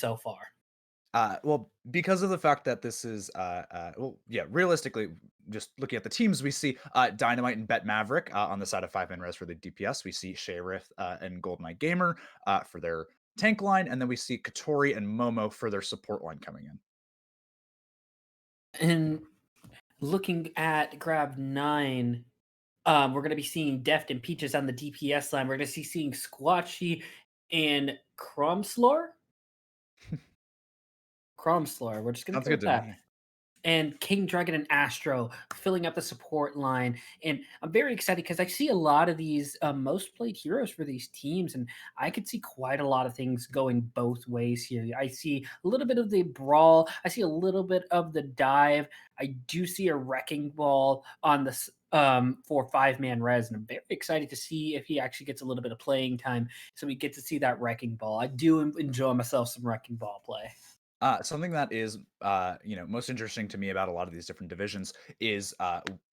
so far. Well, because of the fact that this is, well, yeah, realistically, just looking at the teams, we see Dynamite and Bet Maverick on the side of 5-man res for the DPS. We see Sharif and Golden Gamer for their tank line, and then we see Katori and Momo for their support line coming in. And looking at Grav-9, we're going to be seeing Deft and Peaches on the DPS line. We're going to see seeing Squatchy and Cromslor. Cromslor. We're just going to Sounds go good with to that. me. And King Dragon and Astro filling up the support line. And I'm very excited because I see a lot of these most played heroes for these teams, and I could see quite a lot of things going both ways here. I see a little bit of the brawl, I see a little bit of the dive. I do see a wrecking ball on this for 5-man res, and I'm very excited to see if he actually gets a little bit of playing time so we get to see that wrecking ball. I do enjoy myself some wrecking ball play. Something that is, most interesting to me about a lot of these different divisions is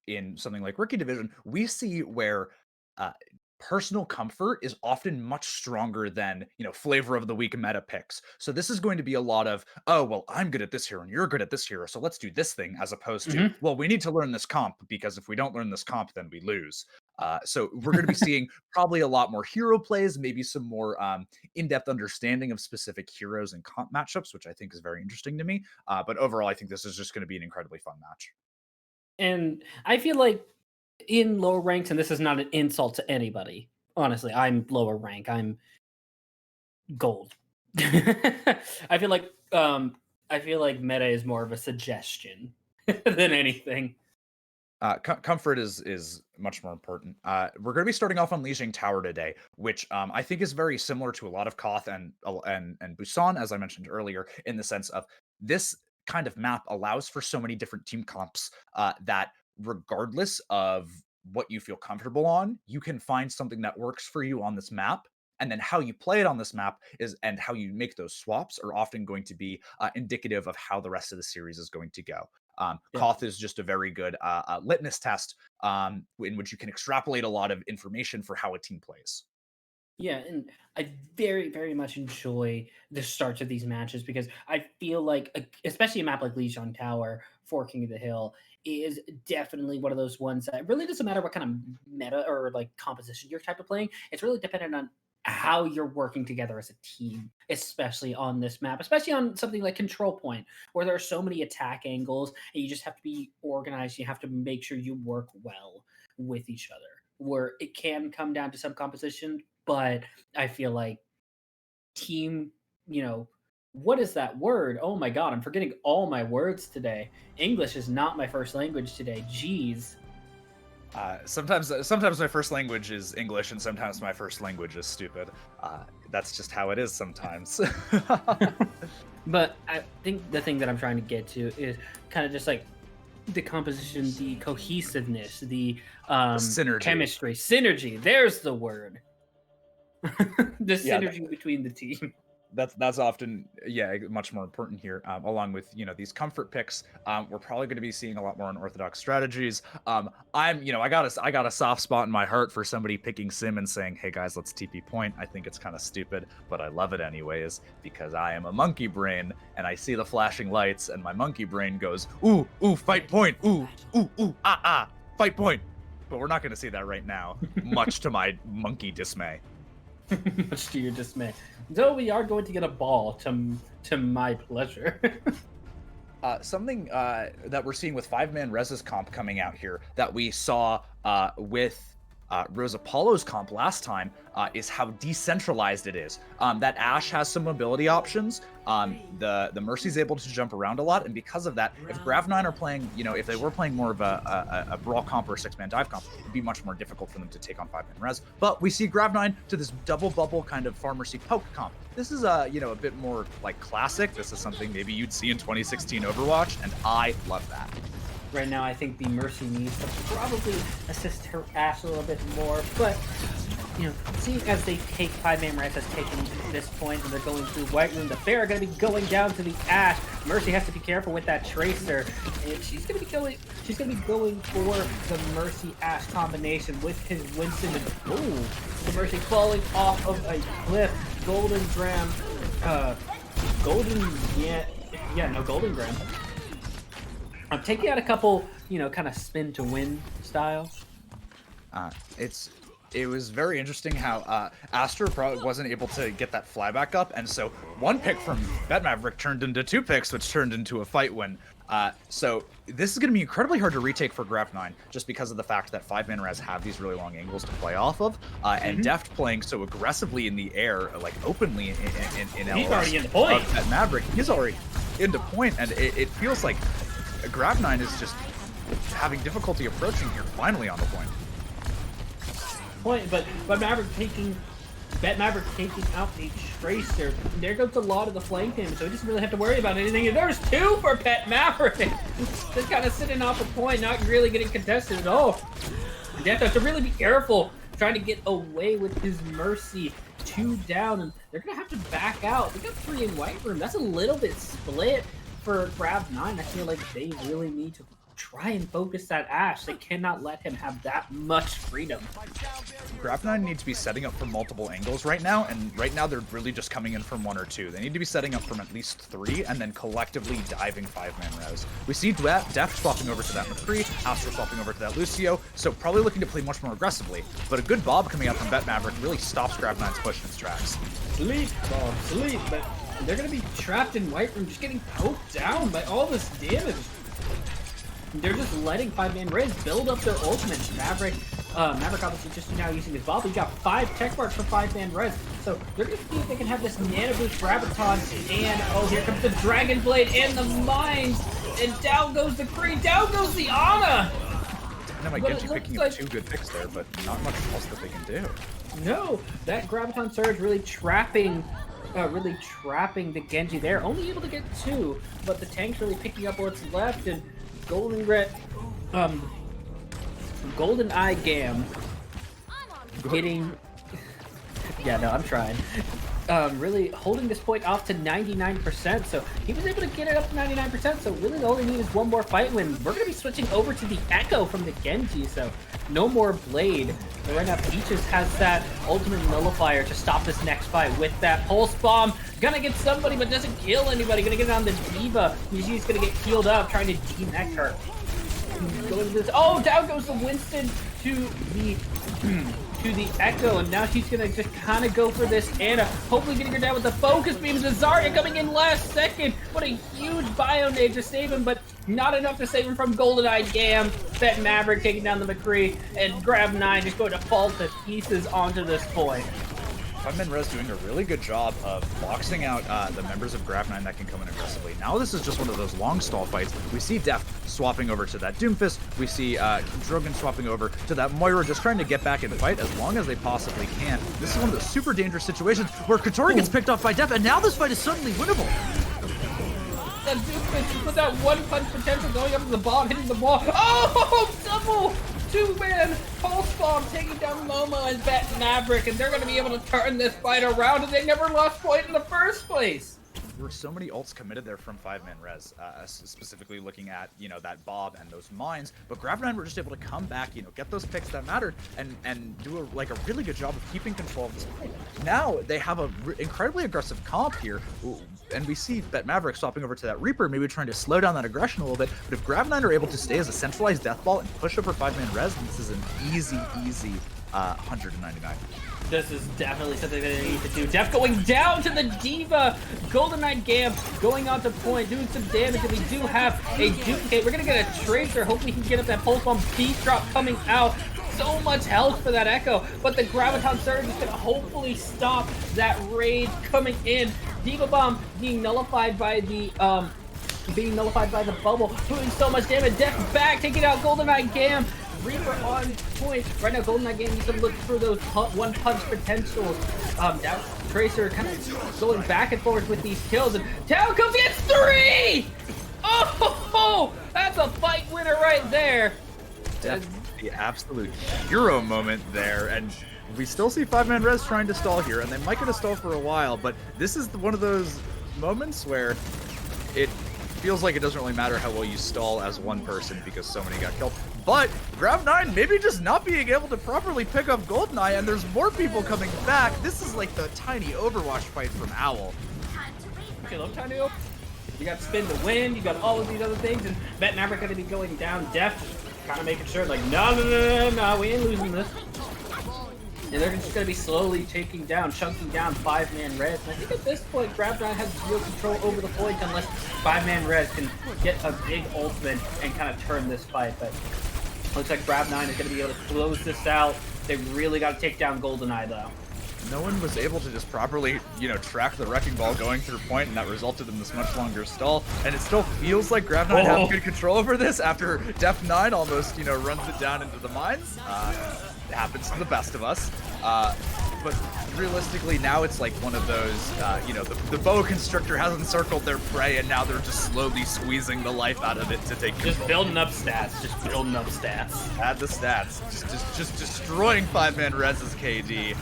in something like Rookie Division, we see where uh, personal comfort is often much stronger than flavor of the week meta picks. So this is going to be a lot of, oh well, I'm good at this hero and you're good at this hero, so let's do this thing, as opposed to, Mhm. well, we need to learn this comp because if we don't learn this comp, then we lose. So we're going to be seeing probably a lot more hero plays, maybe some more in-depth understanding of specific heroes and comp matchups, which I think is very interesting to me. But overall, I think this is just going to be an incredibly fun match. And I feel like in lower ranks, and this is not an insult to anybody. Honestly, I'm lower rank. I'm gold. I feel like I feel like meta is more of a suggestion than anything. Comfort is much more important. We're going to be starting off on Lijiang Tower today, which I think is very similar to a lot of Koth and Busan, as I mentioned earlier, in the sense of this kind of map allows for so many different team comps that regardless of what you feel comfortable on, you can find something that works for you on this map. And then how you play it on this map is, and how you make those swaps are often going to be indicative of how the rest of the series is going to go. Yeah. Koth is just a very good litmus test in which you can extrapolate a lot of information for how a team plays. Yeah, and I very, very much enjoy the starts of these matches because I feel like, especially a map like Lijiang Tower for King of the Hill, is definitely one of those ones that it really doesn't matter what kind of meta or like composition you're type of playing. It's really dependent on how you're working together as a team, especially on this map, especially on something like Control Point, where there are so many attack angles and you just have to be organized. You have to make sure you work well with each other. Where it can come down to some composition, but I feel like team, what is that word? Oh my god, I'm forgetting all my words today. English is not my first language today. Jeez. Sometimes my first language is English, and sometimes my first language is stupid. That's just how it is sometimes. But I think the thing that I'm trying to get to is kind of just like the composition, the cohesiveness, the Synergy. chemistry, synergy. There's the word. The Yeah, synergy between the team. that's often, yeah, much more important here, along with these comfort picks. We're probably going to be seeing a lot more unorthodox strategies. I got a soft spot in my heart for somebody picking Sim and saying, hey guys, let's TP point. I think it's kind of stupid, but I love it anyways because I am a monkey brain and I see the flashing lights and my monkey brain goes, ooh, ooh, fight point, ooh, ooh, ooh, fight point. But we're not going to see that right now, much to my monkey dismay. Much to your dismay. Though we are going to get a ball to my pleasure. Something that we're seeing with 5-man Reza's comp coming out here that we saw with Rose Apollo's comp last time is how decentralized it is. That Ashe has some mobility options. The Mercy's able to jump around a lot, and because of that, if Grav-9 are playing, if they were playing more of a brawl comp or a 6-man dive comp, it'd be much more difficult for them to take on 5-man res. But we see Grav-9 to this double bubble kind of Farm Mercy poke comp. This is a bit more like classic. This is something maybe you'd see in 2016 Overwatch, and I love that. Right now, I think the Mercy needs to probably assist her Ashe a little bit more, but seeing as they take 5-man res has taken this point and they're going through White Room, the Bear are going to be going down to the Ashe. Mercy has to be careful with that Tracer, and she's going to be going for the Mercy Ashe combination with his Winston, and the Mercy falling off of a cliff. Golden Dram Golden, no Golden Grim. I'm taking out a couple, kind of spin to win style. It was very interesting how Astra probably wasn't able to get that fly back up, and so one pick from Bet Maverick turned into 2 picks, which turned into a fight win. So this is going to be incredibly hard to retake for Grav-9, just because of the fact that 5-man res have these really long angles to play off of, and Deft playing so aggressively in the air, like openly in LS. He's already in the point. Bet Maverick, he's already into point, and it feels like Grav-9 is just having difficulty approaching here, finally on the point. But Bet Maverick taking out the Tracer. There goes a lot of the flank damage, so he doesn't really have to worry about anything. And there's 2 for Bet Maverick. Just kind of sitting off a point, not really getting contested at all. Deft has to really be careful trying to get away with his Mercy. 2 down, and they're gonna have to back out. They got 3 in White Room. That's a little bit split for Grav-9. I feel like they really need to try and focus that Ashe. They cannot let him have that much freedom. Grav-9 needs to be setting up from multiple angles right now, and right now they're really just coming in from 1 or 2. They need to be setting up from at least 3, and then collectively diving 5-man res. We see Deft swapping over to that McCree, Astra swapping over to that Lucio, so probably looking to play much more aggressively. But a good Bob coming out from Bet Maverick really stops Grav-9's push in its tracks. Sleep, Bob, sleep, but they're going to be trapped in White Room, just getting poked down by all this damage. They're just letting 5-man res build up their ultimates. Maverick obviously just now using his ball. He got 5 tech marks for 5-man res. So they're going to see if they can have this Nano Boost Graviton. And, oh, here comes the Dragon Blade and the Mines. And down goes the Kree. Down goes the Ana. Now my Genji picking up 2 good picks there, but not much else that they can do. No, that Graviton Surge really trapping the Genji there. Only able to get 2, but the tank's really picking up what's left. And Golden Eye Gam getting, I'm trying. Really holding this point off to 99%, so he was able to get it up to 99%, so really all they need is 1 more fight win. We're going to be switching over to the Echo from the Genji, so no more Blade. But right now, Peaches has that ultimate nullifier to stop this next fight with that Pulse Bomb. Gonna get somebody, but doesn't kill anybody. Gonna get it on the Diva. She's gonna get healed up, trying to demech her. Oh, down goes the Winston to the Echo, and now she's gonna just kind of go for this Ana, hopefully getting her down with the focus beams. Zarya coming in last second. What a huge bio nade to save him, but not enough to save him from GoldenEye Gam. Bet Maverick taking down the McCree, and Grav-9 just going to fall to pieces onto this point. 5-man res doing a really good job of boxing out the members of Grav-9 that can come in aggressively. Now this is just one of those long stall fights. We see Deft swapping over to that Doomfist. We see Drogon swapping over to that Moira, just trying to get back in the fight as long as they possibly can. This is one of those super dangerous situations where Katori gets picked off by Deft, and now this fight is suddenly winnable. That Doomfist with that 1-punch potential going up to the bomb, hitting the wall. Oh, double! 2-man Pulse Bomb taking down Momo and Bet Maverick, and they're going to be able to turn this fight around, and they never lost point in the first place. There were so many ults committed there from 5-man res, specifically looking at, that Bob and those mines, but Grav-9 were just able to come back, get those picks that mattered, and do a really good job of keeping control of this fight. Now they have a incredibly aggressive comp here, and we see Bet Maverick swapping over to that Reaper, maybe trying to slow down that aggression a little bit, but if Grav-9 are able to stay as a centralized death ball and push over 5-man res, then this is an easy 199. This is definitely something that they need to do. Deft going down to the Diva. GoldenEye Gam going on to point, doing some damage, and we do have a duplicate. We're going to get a Tracer. Hopefully he can get up that Pulse Bomb. Beast Drop coming out. So much health for that Echo, but the Graviton Surge is going to hopefully stop that raid coming in. Diva Bomb being nullified by the bubble, doing so much damage. Deft back, taking out GoldenEye Gam. Reaper on point. Right now, GoldenEye Gam needs to look for those 1-punch potentials. That Tracer kind of going back and forth with these kills, and down comes the 3! Oh, that's a fight winner right there. The absolute hero moment there, and we still see 5-man res trying to stall here, and they might get a stall for a while, but this is one of those moments where it feels like it doesn't really matter how well you stall as one person because so many got killed. But Grav-9 maybe just not being able to properly pick up GoldenEye, and there's more people coming back. This is like the tiny Overwatch fight from Owl. chill up, tiny open. You got spin to win, you got all of these other things, and Bet Maverick gonna be going down. Def kind of making sure, like, no, we ain't losing this. And they're just gonna be slowly taking down, chunking down 5-man res. And I think at this point, Grav-9 has real control over the point unless 5-man res can get a big ultimate and kind of turn this fight. But looks like Grav-9 is gonna be able to close this out. They really got to take down GoldenEye though. No one was able to just properly, track the wrecking ball going through point, and that resulted in this much longer stall. And it still feels like Grav-9 have good control over this after Def9 almost, runs it down into the mines. It happens to the best of us. But realistically, now it's like one of those, the boa constrictor has encircled their prey, and now they're just slowly squeezing the life out of it to take control. Just building up stats. Add the stats. Just destroying 5-man Rez's KD.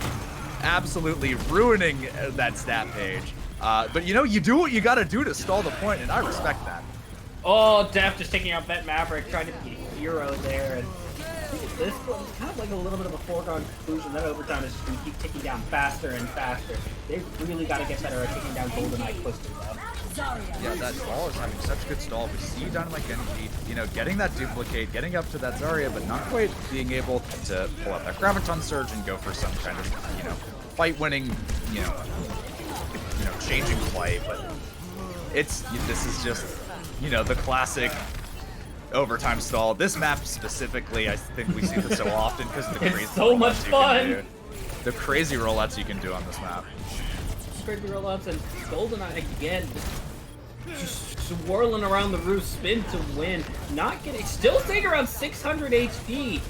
Absolutely ruining that stat page. But you do what you gotta do to stall the point, and I respect that. Oh, Def just taking out Bet Maverick, trying to be a hero there, and I think at this point, it's kind of like a little bit of a foregone conclusion that overtime is just going to keep ticking down faster and faster. They've really got to get better at taking down GoldenEye quickly, though. Yeah, that stall is having such good stall. We see Dynamite Genji, getting that duplicate, getting up to that Zarya, but not quite being able to pull out that Graviton Surge and go for some kind of, fight-winning, changing play. But this is just, the classic overtime stall. This map specifically, I think we see this so often because of the crazy so much fun. The crazy rollouts you can do on this map. Crazy rollouts, and GoldenEye again just swirling around the roof, spin to win, not getting, still staying around 600 HP.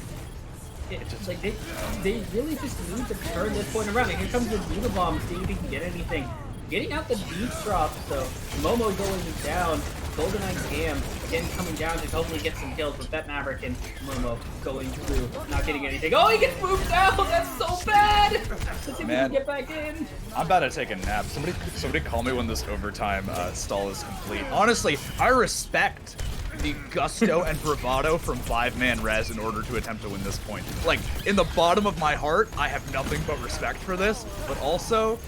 It's just like they really just need to turn this point around. And here comes the Diva Bomb, see if he can get anything. Getting out the deep drop, so Momo going down. GoldenEye Gam again coming down to hopefully get some kills with Bet Maverick and Momo going through, not getting anything. Oh, he gets moved out! That's so bad! Let's see if we can get back in. I'm about to take a nap. Somebody call me when this overtime stall is complete. Honestly, I respect the gusto and bravado from 5-man Rez in order to attempt to win this point. Like, in the bottom of my heart, I have nothing but respect for this, but also,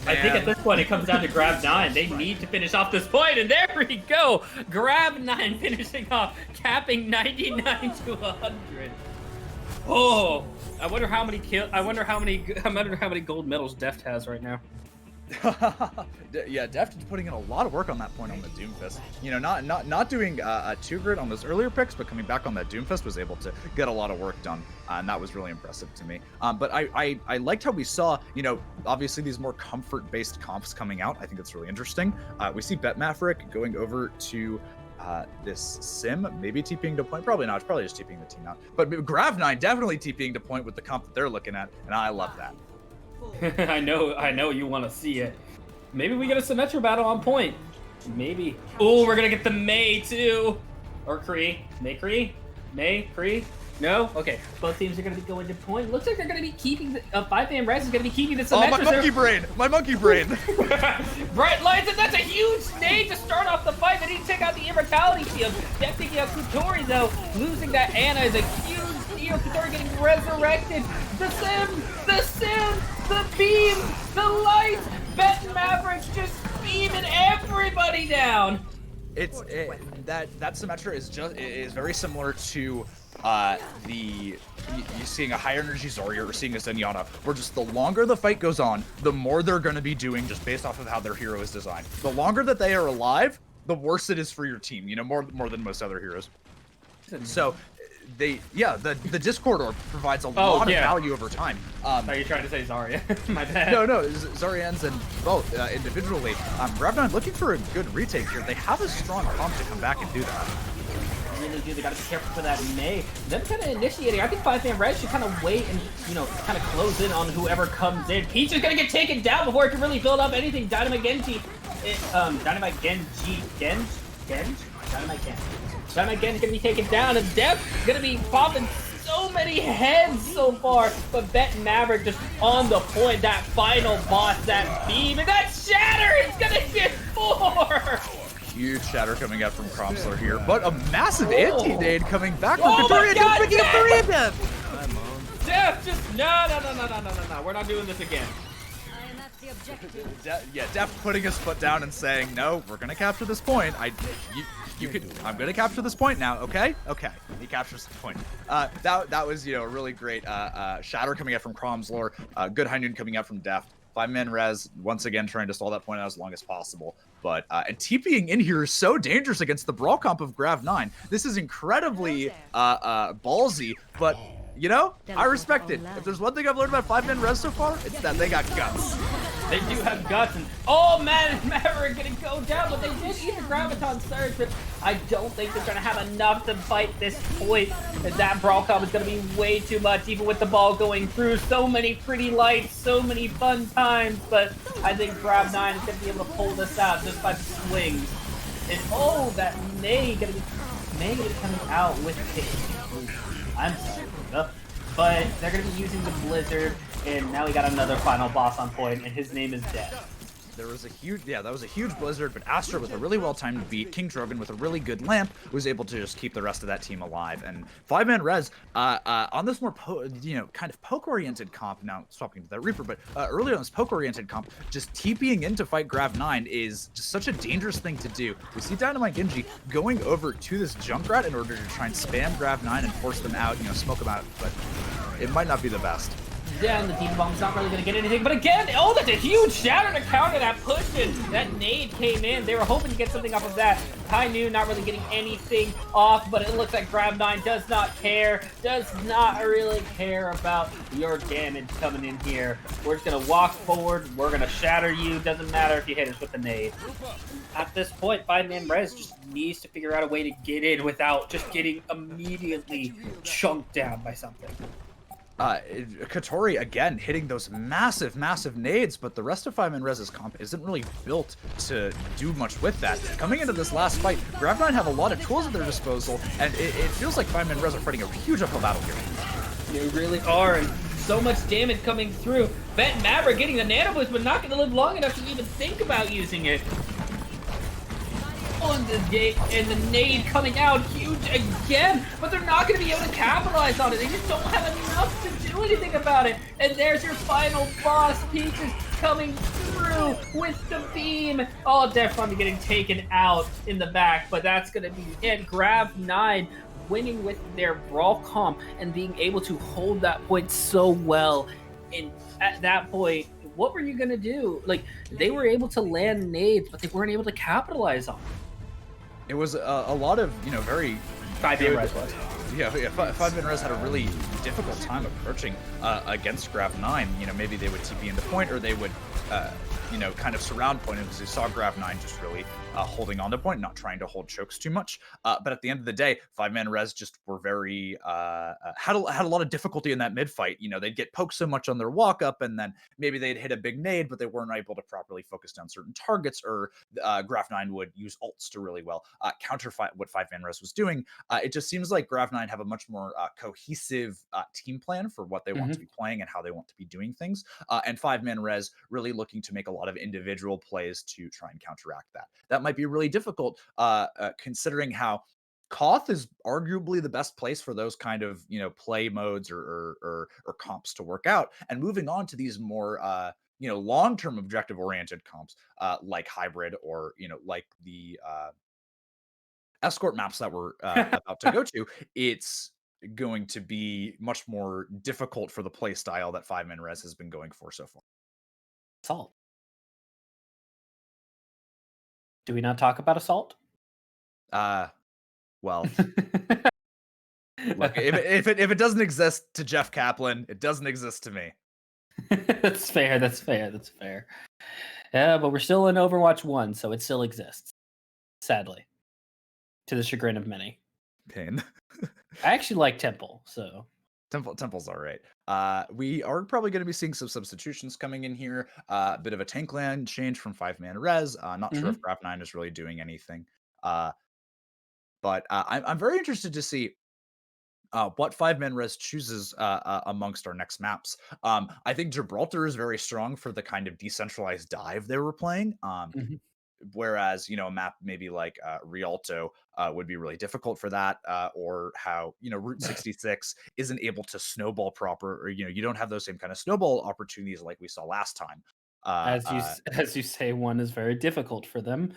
I think at this point it comes down to Grav-9. They need to finish off this point, and there we go. Grav-9 finishing off, capping 99 to 100. Oh, I wonder how many gold medals Deft has right now. Yeah, Deft is putting in a lot of work on that point on the Doomfist. Not doing a 2-grid on those earlier picks, but coming back on that Doomfist was able to get a lot of work done, and that was really impressive to me. But I liked how we saw, obviously these more comfort-based comps coming out. I think it's really interesting. We see Bet Maverick going over to this sim, maybe TPing to point, probably not. It's probably just TPing the team out. But Grav-9 definitely TPing to point with the comp that they're looking at, and I love that. I know you want to see it. Maybe we get a Symmetra battle on point. Maybe. Oh, we're gonna get the Mei too. Or Kree. Mei, Kree? No? Okay. Both teams are gonna be going to point. Looks like they're gonna be keeping the 5-man Rez is gonna be keeping the Symmetra. Oh, my monkey brain! Bright Lights, and that's a huge nade to start off the fight. They need to take out the Immortality Shield. Def taking out Kutori though. Losing that Ana is a huge deal. Kutori getting resurrected. The beam, the light. Bet Maverick just beaming everybody down. That Symmetra is very similar to you seeing a higher energy Zarya or seeing a Zenyatta, where just the longer the fight goes on, the more they're going to be doing just based off of how their hero is designed. The longer that they are alive, the worse it is for your team, more than most other heroes. So the Discord orb provides a lot of value over time. Are you trying to say Zarya? My bad. No, Zaryans and both individually. Grav-9 looking for a good retake here. They have a strong comp to come back and do that. Really do. They gotta be careful for that Mei. Them kind of initiating. I think 5-man Rez should kind of wait and kind of close in on whoever comes in. Peach is gonna get taken down before it can really build up anything. Dynamite Genji, Dynamite Genji's gonna be taken down, and Def gonna be popping so many heads so far. But Bet Maverick just on the point. That final boss, that beam, and that shatter is gonna get 4. Huge shatter coming out from Kromsler here, but a massive anti-nade coming back from Katarina. Def, just no. We're not doing this again. Yeah, Def putting his foot down and saying, "No, we're gonna capture this point. I'm gonna capture this point now. Okay, okay." He captures the point. That was a really great shatter coming out from Crom's lore. Good high noon coming out from Def. 5-man res once again trying to stall that point out as long as possible. But and TPing in here is so dangerous against the brawl comp of Grav-9. This is incredibly ballsy, but I respect it. If there's one thing I've learned about 5-man res so far, it's that they got guts. They do have guts, and oh man, Maverick gonna go down, but they did get the Graviton Surge, but I don't think they're gonna have enough to fight this point. And that brawl comp is gonna be way too much, even with the ball going through. So many pretty lights, so many fun times, but I think Grav-9 is gonna be able to pull this out just by the swings. And oh, that May gonna be coming out with it. I'm sorry, but they're gonna be using the Blizzard. And now we got another final boss on point, and his name is Death. There was a huge, that was a huge blizzard, but Astra with a really well-timed beat, King Drogon with a really good lamp was able to just keep the rest of that team alive. And 5-man res on this more kind of poke-oriented comp. Now swapping to that Reaper, but earlier on this poke-oriented comp, just TPing in to fight Grav-9 is just such a dangerous thing to do. We see Dynamite Genji going over to this Junkrat in order to try and spam Grav-9 and force them out, smoke them out, but it might not be the best. Yeah, and the Demon Bomb's not really going to get anything. But again, oh, that's a huge shatter to counter that push. And that nade came in. They were hoping to get something off of that. High Noon not really getting anything off, but it looks like Grav-9 does not really care about your damage coming in here. We're just going to walk forward. We're going to shatter you. Doesn't matter if you hit us with the nade. At this point, 5-man res just needs to figure out a way to get in without just getting immediately chunked down by something. Katori again hitting those massive nades, but the rest of 5-man res's comp isn't really built to do much with that. Coming into this last fight, Grav-9 have a lot of tools at their disposal, and it feels like 5-man res are fighting a huge uphill battle here. They really are, and so much damage coming through. Bet Maverick getting the nano boost, but not going to live long enough to even think about using it. And the nade coming out huge again, but they're not going to be able to capitalize on it. They just don't have enough to do anything about it. And there's your final boss. Peaches coming through with the beam. Oh, definitely getting taken out in the back, but that's going to be it. Grav-9 winning with their brawl comp and being able to hold that point so well. And at that point, what were you going to do? Like, they were able to land nades, but they weren't able to capitalize on it. It was a lot of, very 5-man res was. Yeah, 5-man res had a really difficult time approaching against Grav-9. Maybe they would TP into point, or they would, kind of surround point, because they saw Grav-9 just really holding on to point, not trying to hold chokes too much. But at the end of the day, 5-man res just were very had a lot of difficulty in that mid fight. They'd get poked so much on their walk up, and then maybe they'd hit a big nade, but they weren't able to properly focus down certain targets, or Grav-9 would use ults to really well counter what 5-man res was doing. It just seems like Grav-9 have a much more cohesive team plan for what they want to be playing and how they want to be doing things. And 5-man res really looking to make a lot of individual plays to try and counteract that. That might be really difficult considering how Koth is arguably the best place for those kind of play modes or comps to work out. And moving on to these more long-term objective oriented comps like hybrid, or like the escort maps that we're about to go to, it's going to be much more difficult for the play style that 5-man res has been going for so far. Assault. Do we not talk about Assault? Well, look, if it doesn't exist to Jeff Kaplan, it doesn't exist to me. That's fair. Yeah, but we're still in Overwatch 1, so it still exists. Sadly. To the chagrin of many. Pain. I actually like Temple, so. Temple's all right. We are probably going to be seeing some substitutions coming in here. A bit of a tank land change from 5-man res. Not sure if Grav-9 is really doing anything. But I'm very interested to see what 5-man res chooses amongst our next maps. I think Gibraltar is very strong for the kind of decentralized dive they were playing. Whereas, a map maybe like Rialto would be really difficult for that, or how, Route 66 isn't able to snowball proper, or, you don't have those same kind of snowball opportunities like we saw last time. Uh, As uh, as you say, one is very difficult for them.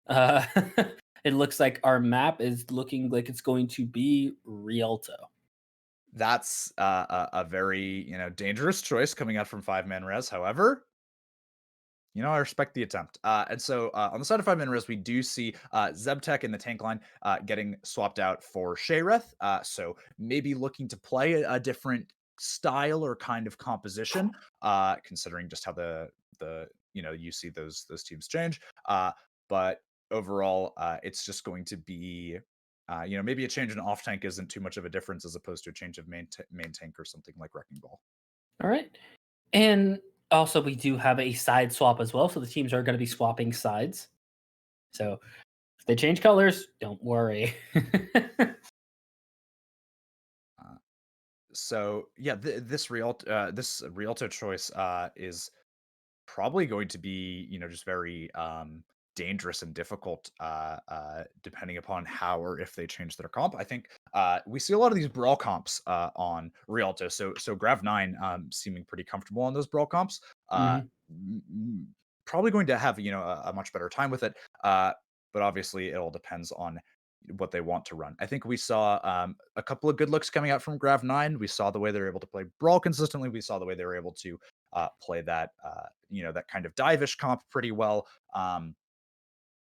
Uh, it looks like our map is looking like it's going to be Rialto. that's a very dangerous choice coming out from five man res. However, I respect the attempt. And so on the side of five man res, we do see Zebtek in the tank line getting swapped out for Shayreth. So maybe looking to play a different style or kind of composition, considering just how the you see those teams change. But overall, it's just going to be. Maybe a change in off tank isn't too much of a difference as opposed to a change of main tank or something like Wrecking Ball. All right. And also, we do have a side swap as well. So the teams are going to be swapping sides. So if they change colors, don't worry. Uh, so yeah, this Rialto choice is probably going to be, just very dangerous and difficult depending upon how or if they change their comp. I think we see a lot of these brawl comps on Rialto. So Grav-9 seeming pretty comfortable on those brawl comps. Uh, Mhm. Probably going to have a much better time with it. But obviously, it all depends on what they want to run. I think we saw a couple of good looks coming out from Grav-9. We saw the way they were able to play brawl consistently. We saw the way they were able to play that that kind of dive-ish comp pretty well.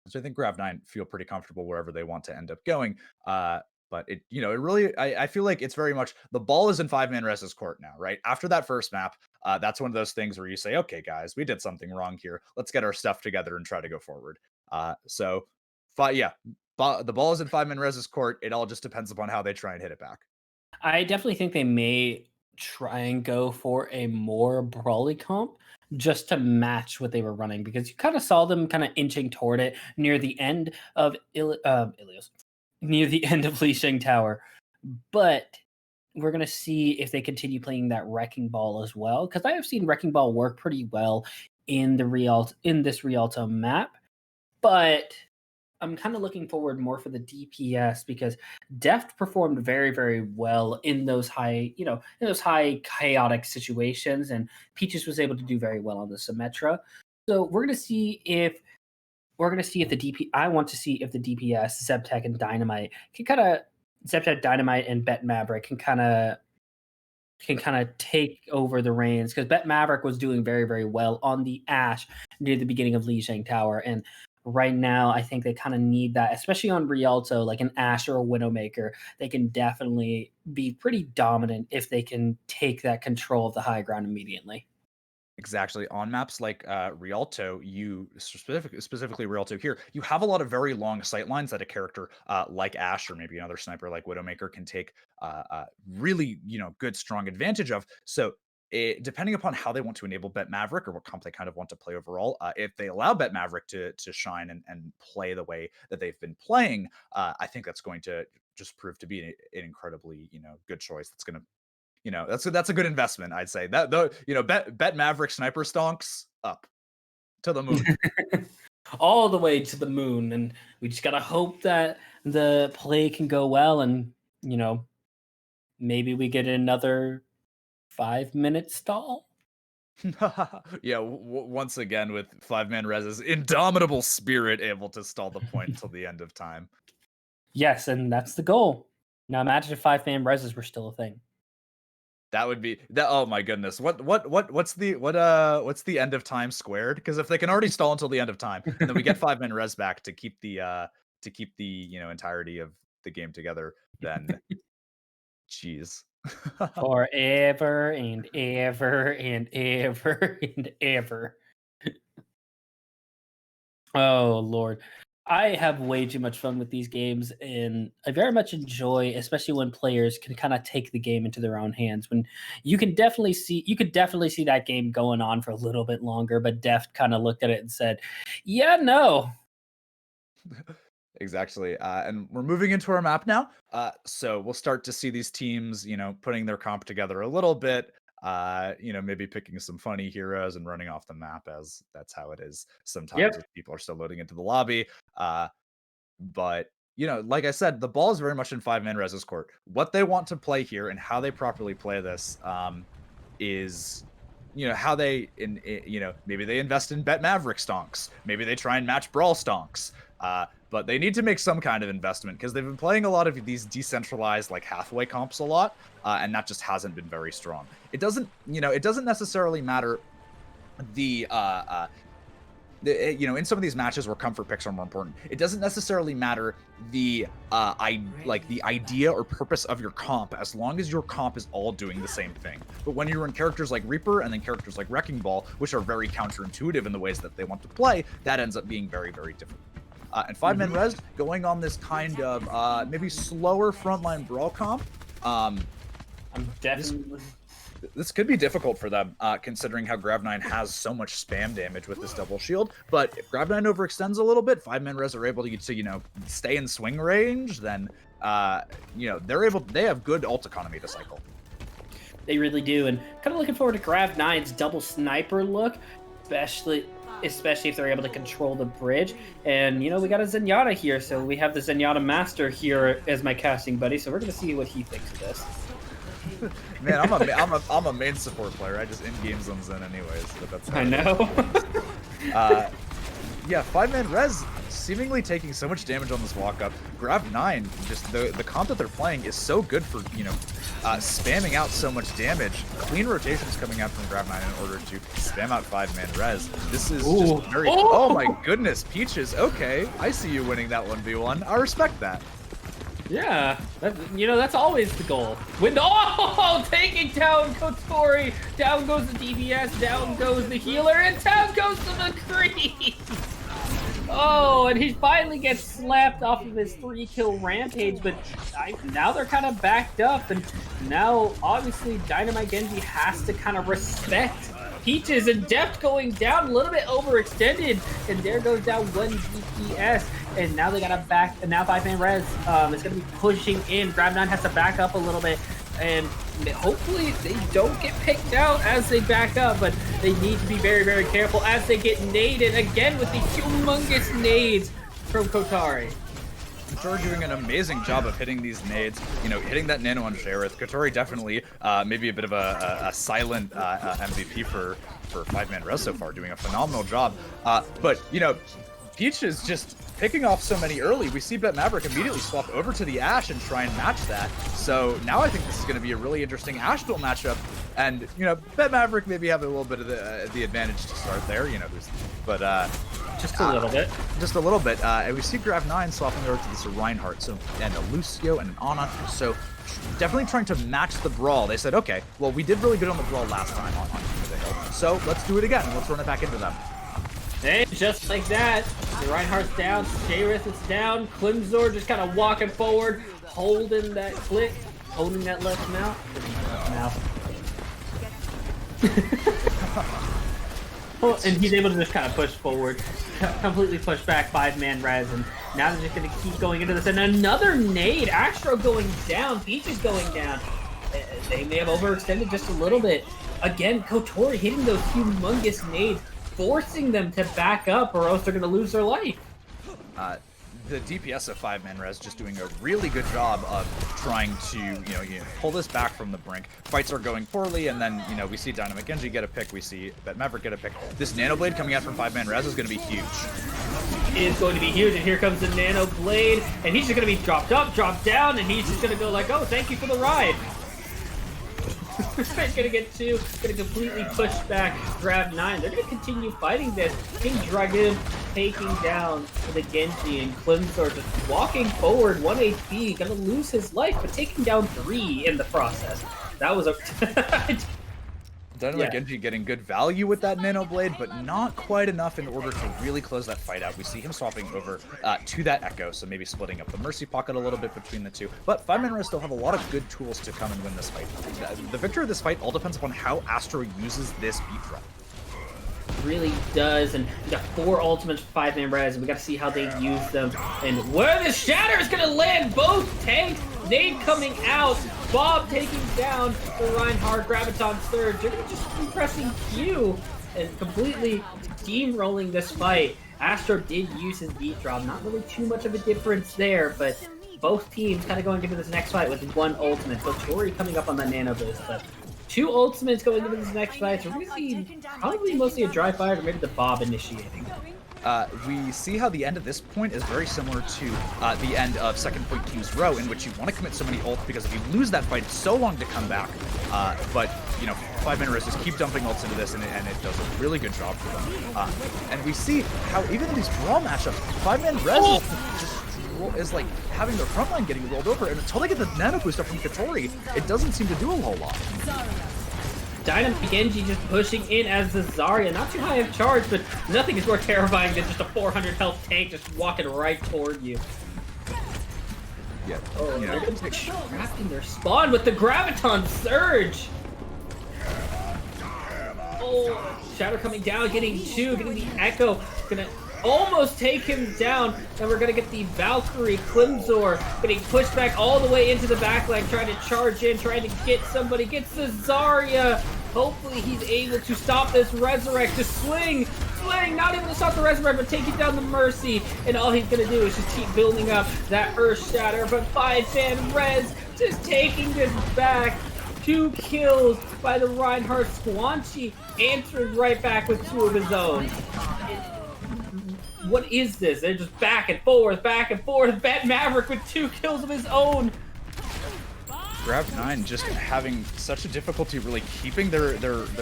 So I think Grav-9 feel pretty comfortable wherever they want to end up going. But it really, I feel like it's very much the ball is in five man res's court now, right? After that first map, that's one of those things where you say, okay, guys, we did something wrong here. Let's get our stuff together and try to go forward. Yeah, the ball is in five man res's court. It all just depends upon how they try and hit it back. I definitely think they may try and go for a more brawly comp just to match what they were running because you kind of saw them kind of inching toward it near the end of Ilios, near the end of Lee Sheng Tower. But we're gonna see if they continue playing that Wrecking Ball as well because I have seen Wrecking Ball work pretty well in this Rialto map, but I'm kind of looking forward more for the DPS because Deft performed very, very well in those high chaotic situations, and Peaches was able to do very well on the Symmetra. So we're gonna see if the DP. I want to see if the DPS Zebtek and Dynamite can kind of Zebtek, Dynamite, and Bet Maverick can kind of take over the reins because Bet Maverick was doing very, very well on the Ash near the beginning of Lee Sheng Tower. And right now, I think they kind of need that, especially on Rialto, like an Ash or a Widowmaker. They can definitely be pretty dominant if they can take that control of the high ground immediately. Exactly. On maps like Rialto, specifically Rialto here, you have a lot of very long sight lines that a character like Ash or maybe another sniper like Widowmaker can take really good strong advantage of. So depending upon how they want to enable Bet Maverick or what comp they kind of want to play overall, if they allow Bet Maverick to shine and play the way that they've been playing, I think that's going to just prove to be an incredibly good choice. That's going to that's a good investment, I'd say. That though, bet Maverick sniper stonks up to the moon. All the way to the moon. And we just got to hope that the play can go well and, you know, maybe we get another 5 minute stall. Yeah, once again with five man res's indomitable spirit able to stall the point until the end of time. Yes, and that's the goal. Now imagine if 5 man reses were still a thing. That would be that. Oh my goodness. What's the end of time squared? Because if they can already stall until the end of time, and then we get five man res back to keep the entirety of the game together, then jeez. Forever and ever and ever and ever. Oh Lord. I have way too much fun with these games and I very much enjoy, especially when players can kind of take the game into their own hands. When you could definitely see that game going on for a little bit longer, but Deft kind of looked at it and said, "Yeah, no." Exactly. And we're moving into our map now. So we'll start to see these teams, putting their comp together a little bit. Maybe picking some funny heroes and running off the map as that's how it is sometimes Yep. as people are still loading into the lobby. But like I said, the ball is very much in five man res's court. What they want to play here and how they properly play this is how they maybe they invest in Bet Maverick stonks, maybe they try and match Brawl stonks, but they need to make some kind of investment because they've been playing a lot of these decentralized like halfway comps a lot, and that just hasn't been very strong. It doesn't necessarily matter the in some of these matches where comfort picks are more important, it doesn't necessarily matter the the idea or purpose of your comp, as long as your comp is all doing the same thing. But when you run characters like Reaper and then characters like Wrecking Ball, which are very counterintuitive in the ways that they want to play, that ends up being very, very difficult. And 5-man res going on this kind of maybe slower frontline brawl comp. I'm definitely. This could be difficult for them, considering how Grav-9 has so much spam damage with this double shield. But if Grav-9 overextends a little bit, 5-man res are able to stay in swing range, then they have good ult economy to cycle. They really do, and kind of looking forward to Grav-9's double sniper look, especially if they're able to control the bridge. And we got a Zenyatta here, so we have the Zenyatta Master here as my casting buddy. So we're gonna see what he thinks of this. Man, I'm a main support player. I just in-game zones in anyways, but that's how I know. Yeah, 5-man res seemingly taking so much damage on this walk-up. Grav-9, just the comp that they're playing is so good for, spamming out so much damage. Clean rotations coming out from Grav-9 in order to spam out 5-man res. This is just very... Oh my goodness, Peaches, okay. I see you winning that 1v1. I respect that. Yeah, that's always the goal. Taking down Kotori, down goes the DBS, down goes the healer, and down goes the McCree. Oh, and he finally gets slapped off of his 3-kill rampage, but now they're kind of backed up, and now obviously Dynamite Genji has to kind of respect Peaches, and Deft going down a little bit overextended, and there goes down 1 DPS, and now they got to back, and now 5-man res is going to be pushing in. Grav-9 has to back up a little bit, and hopefully they don't get picked out as they back up, but they need to be very, very careful as they get naded again with the humongous nades from Kotori. Kotori doing an amazing job of hitting these nades, hitting that nano on Jareth. Kotori definitely maybe a bit of a silent MVP for 5-man res so far, doing a phenomenal job. But Peach is just picking off so many early. We see Bet Maverick immediately swap over to the Ashe and try and match that. So now I think this is going to be a really interesting Ashe duel matchup. And, Bet Maverick maybe have a little bit of the advantage to start there, but just a little bit. Just a little bit. And we see Grav-9 swapping over to this Reinhardt, and a Lucio and an Ana. So definitely trying to match the brawl. They said, okay, well, we did really good on the brawl last time on King of the Hill. So let's do it again. Let's run it back into them. And just like that, the Reinhardt's down, Jareth is down, Clemzor just kind of walking forward, holding that click, holding that left mouth. Well, and he's able to just kind of push forward, completely push back 5-man res, and now they're just going to keep going into this. And another nade, Astro going down, Peach is going down. They may have overextended just a little bit. Again, Kotori hitting those humongous nades, forcing them to back up or else they're going to lose their life. The DPS of 5-man res just doing a really good job of trying to, pull this back from the brink. Fights are going poorly, and then, we see Dynamite Genji get a pick, we see Bet Maverick get a pick. This Nano Blade coming out from 5-man res is going to be huge. It is going to be huge, and here comes the Nano Blade, and he's just going to be dropped up, dropped down, and he's just going to go like, oh, thank you for the ride. He's gonna get two, gonna completely push back Grav-9. They're gonna continue fighting this. King Dragon taking down the Genji, and Clemzor just walking forward, 1 HP, gonna lose his life, but taking down 3 in the process. That was a... Dynamite Genji getting good value with that Nano Blade, but not quite enough in order to really close that fight out. We see him swapping over to that Echo, so maybe splitting up the Mercy Pocket a little bit between the two. But 5-man res still have a lot of good tools to come and win this fight. The victory of this fight all depends upon how Astro uses this beat drop. Really does, and we got 4 ultimates for 5-man res, and we got to see how they use them. And where the Shatter is going to land, both tanks, Nade coming out, Bob taking down the Reinhardt Graviton Surge. They're going to just keep pressing Q and completely steamrolling this fight. Astro did use his beat drop, not really too much of a difference there, but both teams kind of going into this next fight with 1 ultimate. So Tori coming up on that Nano boost, but 2 ultimates going into this next fight, so we're going to see probably mostly a dry fire, or maybe the Bob initiating. We see how the end of this point is very similar to the end of Second Point King's Row, in which you want to commit so many ults because if you lose that fight, it's so long to come back. But, you know, 5-man Res just keep dumping ults into this, and it does a really good job for them. And we see how even in these brawl matchups, 5-man Res is like having their front line getting rolled over, and until they get the nano boost up from Katori, it doesn't seem to do a whole lot. Dynamite Genji just pushing in as the Zarya. Not too high of charge, but nothing is more terrifying than just a 400 health tank just walking right toward you. Yeah. Oh, they're trapping their spawn with the Graviton Surge. Oh, Shadow coming down, getting 2, getting the Echo. Gonna almost take him down, and we're gonna get the Valkyrie Klimzor getting pushed back all the way into the backline, trying to charge in, trying to get somebody, gets the Zarya. Hopefully he's able to stop this Resurrect, just swing, not even to stop the Resurrect, but taking down the Mercy, and all he's gonna do is just keep building up that Earth Shatter, but 5-man Res just taking this back. 2 kills by the Reinhardt. Squanchy answered right back with 2 of his own. What is this? They're just back and forth, back and forth. Bet Maverick with 2 kills of his own. Grav-9 just having such a difficulty really keeping their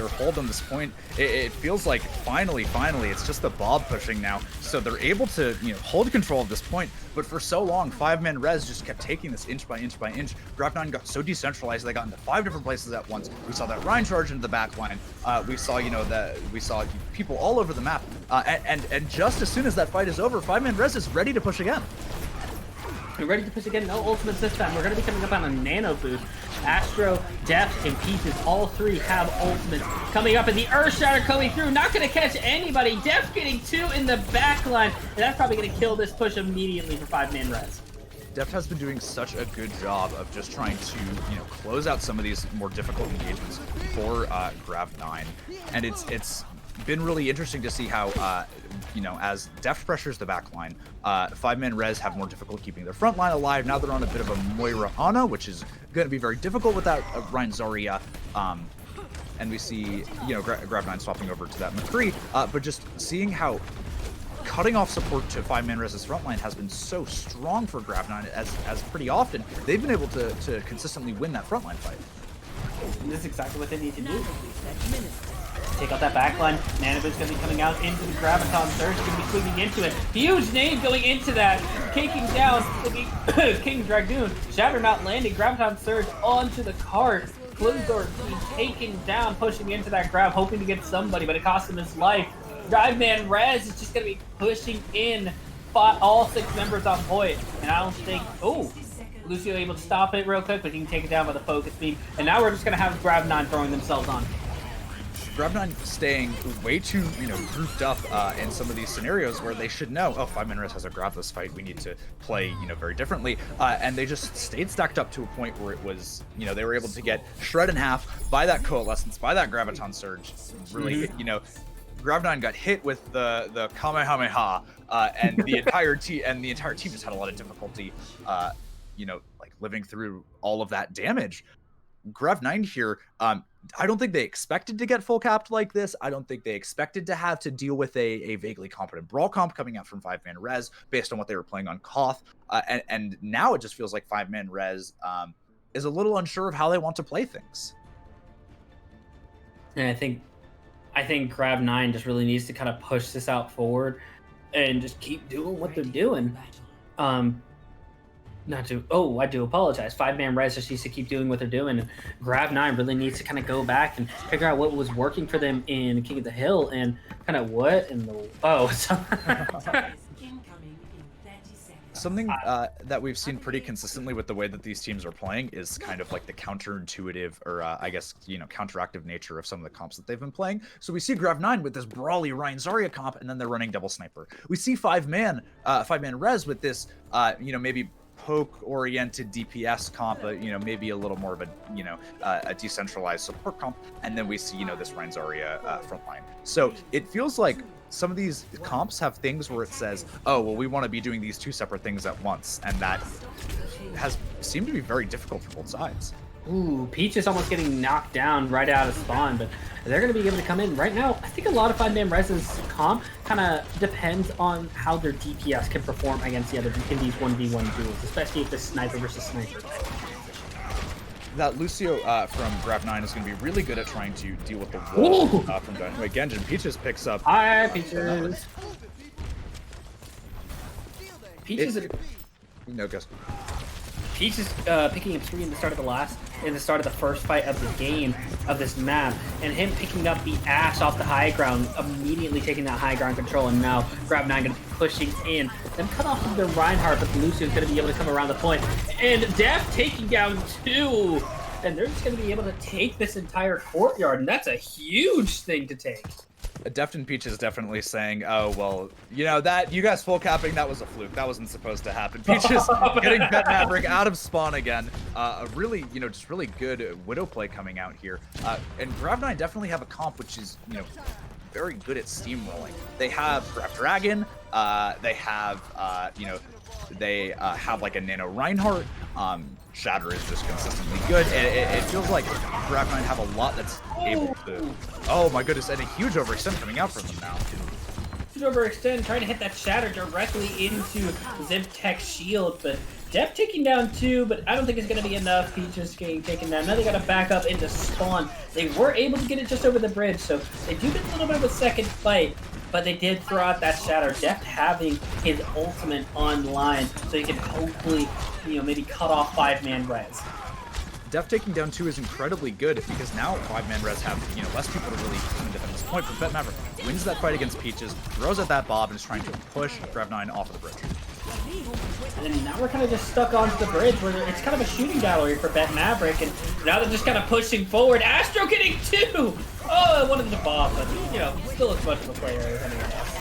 hold on this point. It feels like finally, it's just the Bob pushing now. So they're able to, you know, hold control of this point. But for so long, 5-man Res just kept taking this inch by inch by inch. Grav-9 got so decentralized, they got into 5 different places at once. We saw that Rhine charge into the back line. We saw, you know, we saw people all over the map. And just as soon as that fight is over, 5-man Res is ready to push again. We're ready to push again. No ultimates this time. We're going to be coming up on a nano boost. Astro, Def, and Peaches, all 3 have ultimates coming up, and the Earth Shatter coming through. Not going to catch anybody. Def getting 2 in the back line, and that's probably going to kill this push immediately for 5-man Res. Deft has been doing such a good job of just trying to, you know, close out some of these more difficult engagements for Grav-9, and it's been really interesting to see how, you know, as Deft pressures the back line, 5-man Res have more difficulty keeping their front line alive. Now they're on a bit of a Moira Ana, which is going to be very difficult without Ryan Zarya. And we see, you know, Grav-9 swapping over to that McCree, but just seeing how cutting off support to 5-man Res's front line has been so strong for Grav-9, as pretty often they've been able to consistently win that frontline fight. And this is exactly what they need to do. Take out that backline. Nanoboot's going to be coming out into the Graviton Surge. Going to be swinging into it. Huge name going into that. Taking down the King Dragoon. Shatter not landing. Graviton Surge onto the cart. Klimzor being taken down, pushing into that grab, hoping to get somebody, but it cost him his life. 5-man Res is just going to be pushing in all 6 members on point. And I don't think... Oh! Lucio able to stop it real quick, but he can take it down by the focus beam. And now we're just going to have Grav-9 throwing themselves on. Grav-9 staying way too, you know, grouped up in some of these scenarios where they should know, oh, 5-man Res has a Grav this fight, we need to play, you know, very differently. And they just stayed stacked up to a point where it was, you know, they were able to get shred in half by that Coalescence, by that Graviton Surge. Really, you know, Grav-9 got hit with the Kamehameha, and the entire team just had a lot of difficulty, you know, like living through all of that damage. Grav-9 here, I don't think they expected to get full capped like this. I don't think they expected to have to deal with a vaguely competent brawl comp coming out from 5-man Res based on what they were playing on Koth. And now it just feels like 5-man Res is a little unsure of how they want to play things. And I think Grav-9 just really needs to kind of push this out forward and just keep doing what they're doing. I do apologize. 5-man Res just needs to keep doing what they're doing. And Grav-9 really needs to kind of go back and figure out what was working for them in King of the Hill and kind of what in the Something that we've seen pretty consistently with the way that these teams are playing is kind of like the counterintuitive, or I guess, you know, counteractive nature of some of the comps that they've been playing. So we see Grav-9 with this brawly Ryan Zarya comp, and then they're running double sniper. We see 5-man Res with this, you know, maybe poke-oriented DPS comp, you know, maybe a little more of a, you know, a decentralized support comp, and then we see, you know, this Ryan Zarya frontline. So it feels like some of these comps have things where it says, oh, well, we want to be doing these 2 separate things at once, and that has seemed to be very difficult for both sides. Ooh, Peach is almost getting knocked down right out of spawn, but they're going to be able to come in right now. I think a lot of 5-man Res's comp kind of depends on how their DPS can perform against the other in these 1v1 duels, especially if it's sniper versus sniper. That Lucio from Grav-9 is going to be really good at trying to deal with the wall from Dynamite Genjin. Peaches picks up. Hi, Peaches. Peaches. No, guess. Peach is picking up 3 in the start of the first fight of the game of this map, and him picking up the Ash off the high ground, immediately taking that high ground control, and now Grav-9 going to be pushing in. Then cut off of the Reinhardt, but Lucio is going to be able to come around the point, and Def taking down 2, and they're just going to be able to take this entire courtyard, and that's a huge thing to take. Deft and Peach is definitely saying, oh, well, you know, that you guys full capping, that was a fluke. That wasn't supposed to happen. Peach is getting Bet Maverick out of spawn again. A really, you know, just really good Widow play coming out here. And Grav-9 definitely have a comp which is, you know, very good at steamrolling. They have Grav Dragon. They have, you know, they have like a Nano Reinhardt. Shatter is just consistently good. It feels like Grav-9 have a lot that's able to... Oh my goodness, and a huge overextend coming out from them now. Huge overextend, trying to hit that Shatter directly into Ziptek's shield, but Def taking down 2, but I don't think it's going to be enough. Peach is getting taken down. Now they got to back up into spawn. They were able to get it just over the bridge, so they do get a little bit of a second fight, but they did throw out that Shatter. Def having his ultimate online, so he can hopefully, you know, maybe cut off 5-man Res. Def taking down 2 is incredibly good because now 5-man Res have, you know, less people to really defend this point. But Bet Maverick wins that fight against Peaches, throws at that Bob, and is trying to push Grav-9 off of the bridge. And then now we're kind of just stuck onto the bridge where it's kind of a shooting gallery for Bet Maverick, and now they're just kind of pushing forward. Astro getting 2! Oh, I wanted to Bob, but, you know, still as much of a player as anyone else.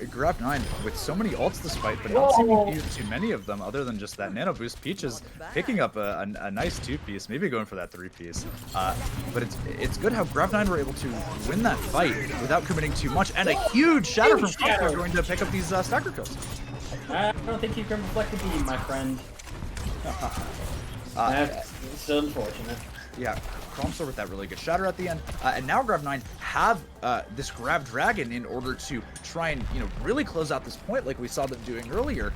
Grav-9 with so many ults this fight, but not seeming to use too many of them other than just that nano boost. Peach is picking up a nice 2-piece, maybe going for that 3-piece. But it's good how Grav-9 were able to win that fight without committing too much, and a huge Shatter from Shatter going to pick up these stacker kills. I don't think you can reflect the beam, my friend. That's so unfortunate. Yeah. Cromster with that really good Shatter at the end, and now Grav-9 have this Grav Dragon in order to try and, you know, really close out this point like we saw them doing earlier.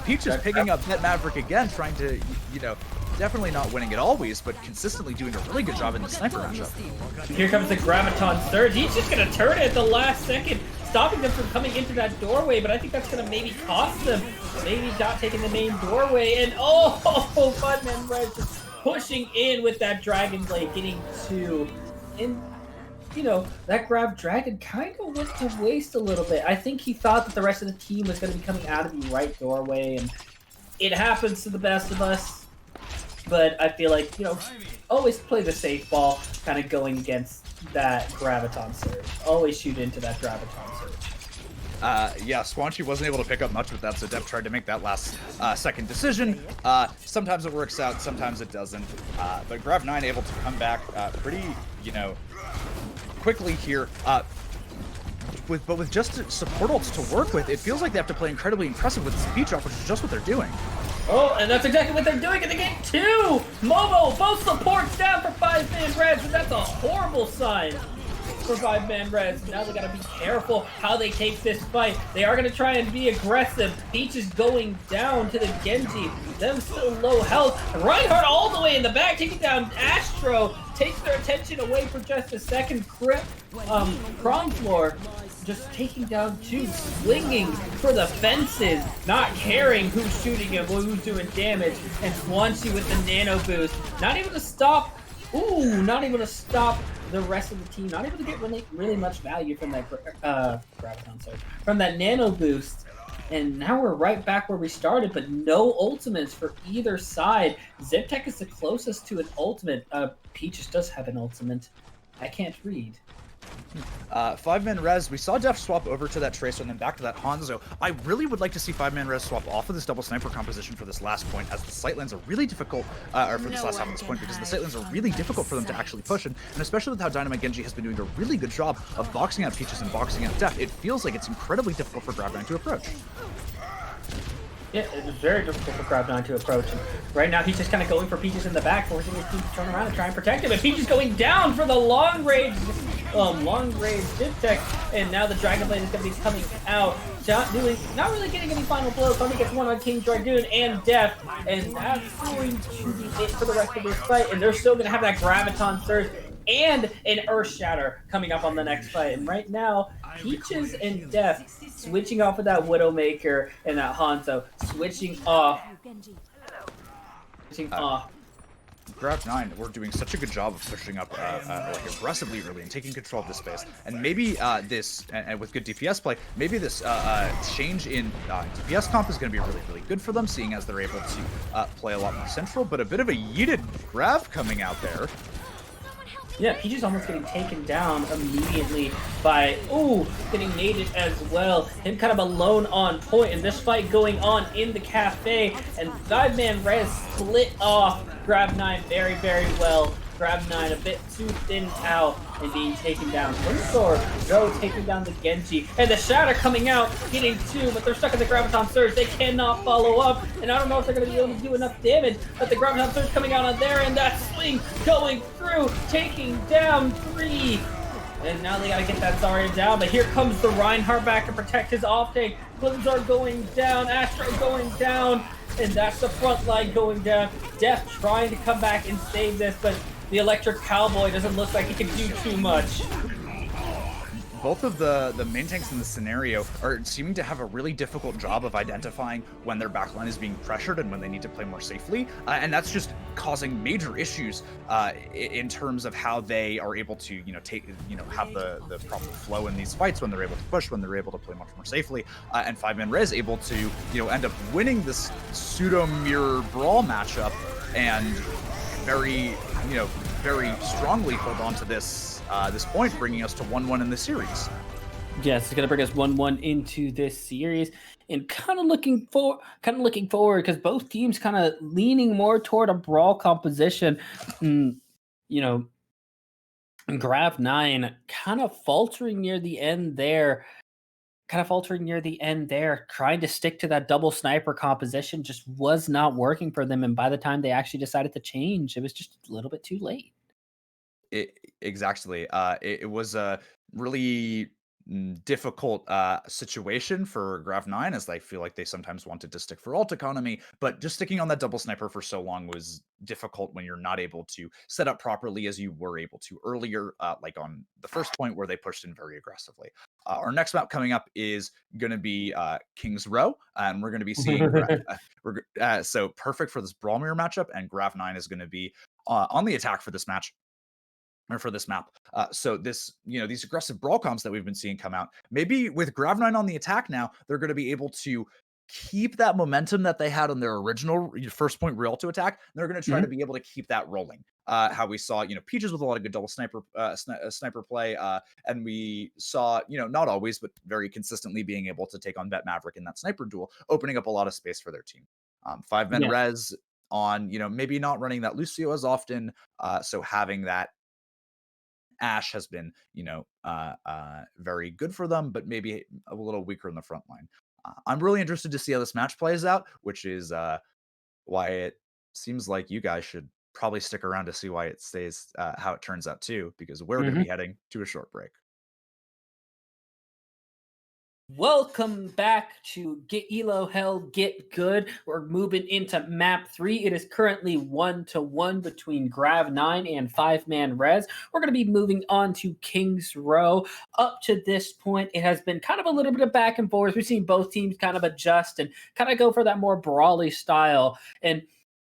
Peach is picking up Bet Maverick again, trying to, you know, definitely not winning it always, but consistently doing a really good job in the sniper matchup. Here comes the Graviton Surge. He's just going to turn it at the last second, stopping them from coming into that doorway, but I think that's going to maybe cost them. Maybe not taking the main doorway, and oh, 5-man Red just pushing in with that Dragon Blade, getting 2. And, you know, that Grav Dragon kind of went to waste a little bit. I think he thought that the rest of the team was going to be coming out of the right doorway, and it happens to the best of us. But I feel like, you know, always play the safe ball, kind of going against that Graviton Surge. Always shoot into that Graviton Surge. Yeah, Swanchy wasn't able to pick up much with that, so Def tried to make that last second decision. Sometimes it works out, sometimes it doesn't. But Grav-9 able to come back pretty, you know, quickly here. But with just support ults to work with, it feels like they have to play incredibly impressive with the speed drop, which is just what they're doing. Oh, and that's exactly what they're doing, and they get 2! Momo, both supports down for 5-man Reds, but that's a horrible sign for 5-man Reds. Now they gotta be careful how they take this fight. They are gonna try and be aggressive. Peach is going down to the Genji. Them still low health. Reinhardt all the way in the back, taking down Astro. Takes their attention away for just a second. Cron Floor just taking down 2, swinging for the fences, not caring who's shooting him, who's doing damage, and Swansea with the nano boost. Not able to stop, not able to stop the rest of the team, not able to get really much value from that from that nano boost. And now we're right back where we started, but no ultimates for either side. Ziptek is the closest to an ultimate. Peaches does have an ultimate. I can't read. 5-man Res, we saw Def swap over to that Tracer and then back to that Hanzo. I really would like to see 5-man Res swap off of this double sniper composition for this last point, as the sightlands are really difficult, or for this last half of this point, because the sightlands are really difficult for them to actually push in, and especially with how Dynamite Genji has been doing a really good job of boxing out Peaches and boxing out Def, it feels like it's incredibly difficult for Grav-9 to approach. Yeah, it was very difficult for Grav-9 to approach. And right now, he's just kind of going for Peaches in the back, forcing his team to turn around and try and protect him. And Peaches going down for the long range dip tech. And now the Dragon Blade is going to be coming out. Not really getting any final blows. Only gets one on King Dragoon and Death. And that's going to be it for the rest of this fight. And they're still going to have that Graviton Surge and an Earth Shatter coming up on the next fight. And right now, Peaches and Death switching off of that Widowmaker and that Hanzo, switching off. Grav-9, we're doing such a good job of pushing up like aggressively early and taking control of this space. And maybe and with good DPS play, maybe this change in DPS comp is going to be really, really good for them, seeing as they're able to play a lot more central. But a bit of a yeeted Grav coming out there. Yeah, Peaches almost getting taken down immediately by, getting naded as well. Him kind of alone on point, and this fight going on in the cafe, and 5-man res split off Grav-9 very, very well. Grav-9 a bit too thinned out and being taken down. Go taking down the Genji, and the Shatter coming out, getting 2, but they're stuck in the Graviton Surge. They cannot follow up, and I don't know if they're going to be able to do enough damage, but the Graviton Surge coming out on there, and that swing going through, taking down 3. And now they gotta get that Zarya down, but here comes the Reinhardt back to protect his off-tank. Blizzards are going down, Astra going down, and that's the front line going down. Death trying to come back and save this, but the Electric Cowboy doesn't look like he can do too much. Both of the main tanks in this scenario are seeming to have a really difficult job of identifying when their backline is being pressured and when they need to play more safely, and that's just causing major issues in terms of how they are able to have the proper flow in these fights, when they're able to push, when they're able to play much more safely, and 5-man res able to end up winning this pseudo mirror brawl matchup and very strongly hold on to this point, bringing us to 1-1 in the series. Yes, it's going to bring us 1-1 into this series, and kind of looking forward because both teams kind of leaning more toward a brawl composition. Grav-9 kind of faltering near the end there. Trying to stick to that double sniper composition just was not working for them, and by the time they actually decided to change, it was just a little bit too late. Exactly. It was a really difficult situation for Grav-9, as I feel like they sometimes wanted to stick for ult economy, but just sticking on that double sniper for so long was difficult when you're not able to set up properly as you were able to earlier, like on the first point where they pushed in very aggressively. Our next map coming up is going to be King's Row, and we're going to be seeing so perfect for this Brawl Mirror matchup, and Grav-9 is going to be on the attack for this match. Or for this map. So this, these aggressive brawl comps that we've been seeing come out, maybe with Grav-9 on the attack now, they're going to be able to keep that momentum that they had on their original first point Rialto attack. They're going to try to be able to keep that rolling. How we saw, Peaches with a lot of good double sniper play, and we saw, not always, but very consistently being able to take on Bet Maverick in that sniper duel, opening up a lot of space for their team. 5-man res on, maybe not running that Lucio as often, so having that Ashe has been, very good for them, but maybe a little weaker in the front line. I'm really interested to see how this match plays out, which is why it seems like you guys should probably stick around to see why it stays, how it turns out too, because we're going to be heading to a short break. Welcome back to Get Elo Hell, Get Good. We're moving into map 3. It is currently 1-1 between Grav-9 and 5-man res. We're going to be moving on to King's Row. Up to this point, it has been kind of a little bit of back and forth. We've seen both teams kind of adjust and kind of go for that more brawly style. And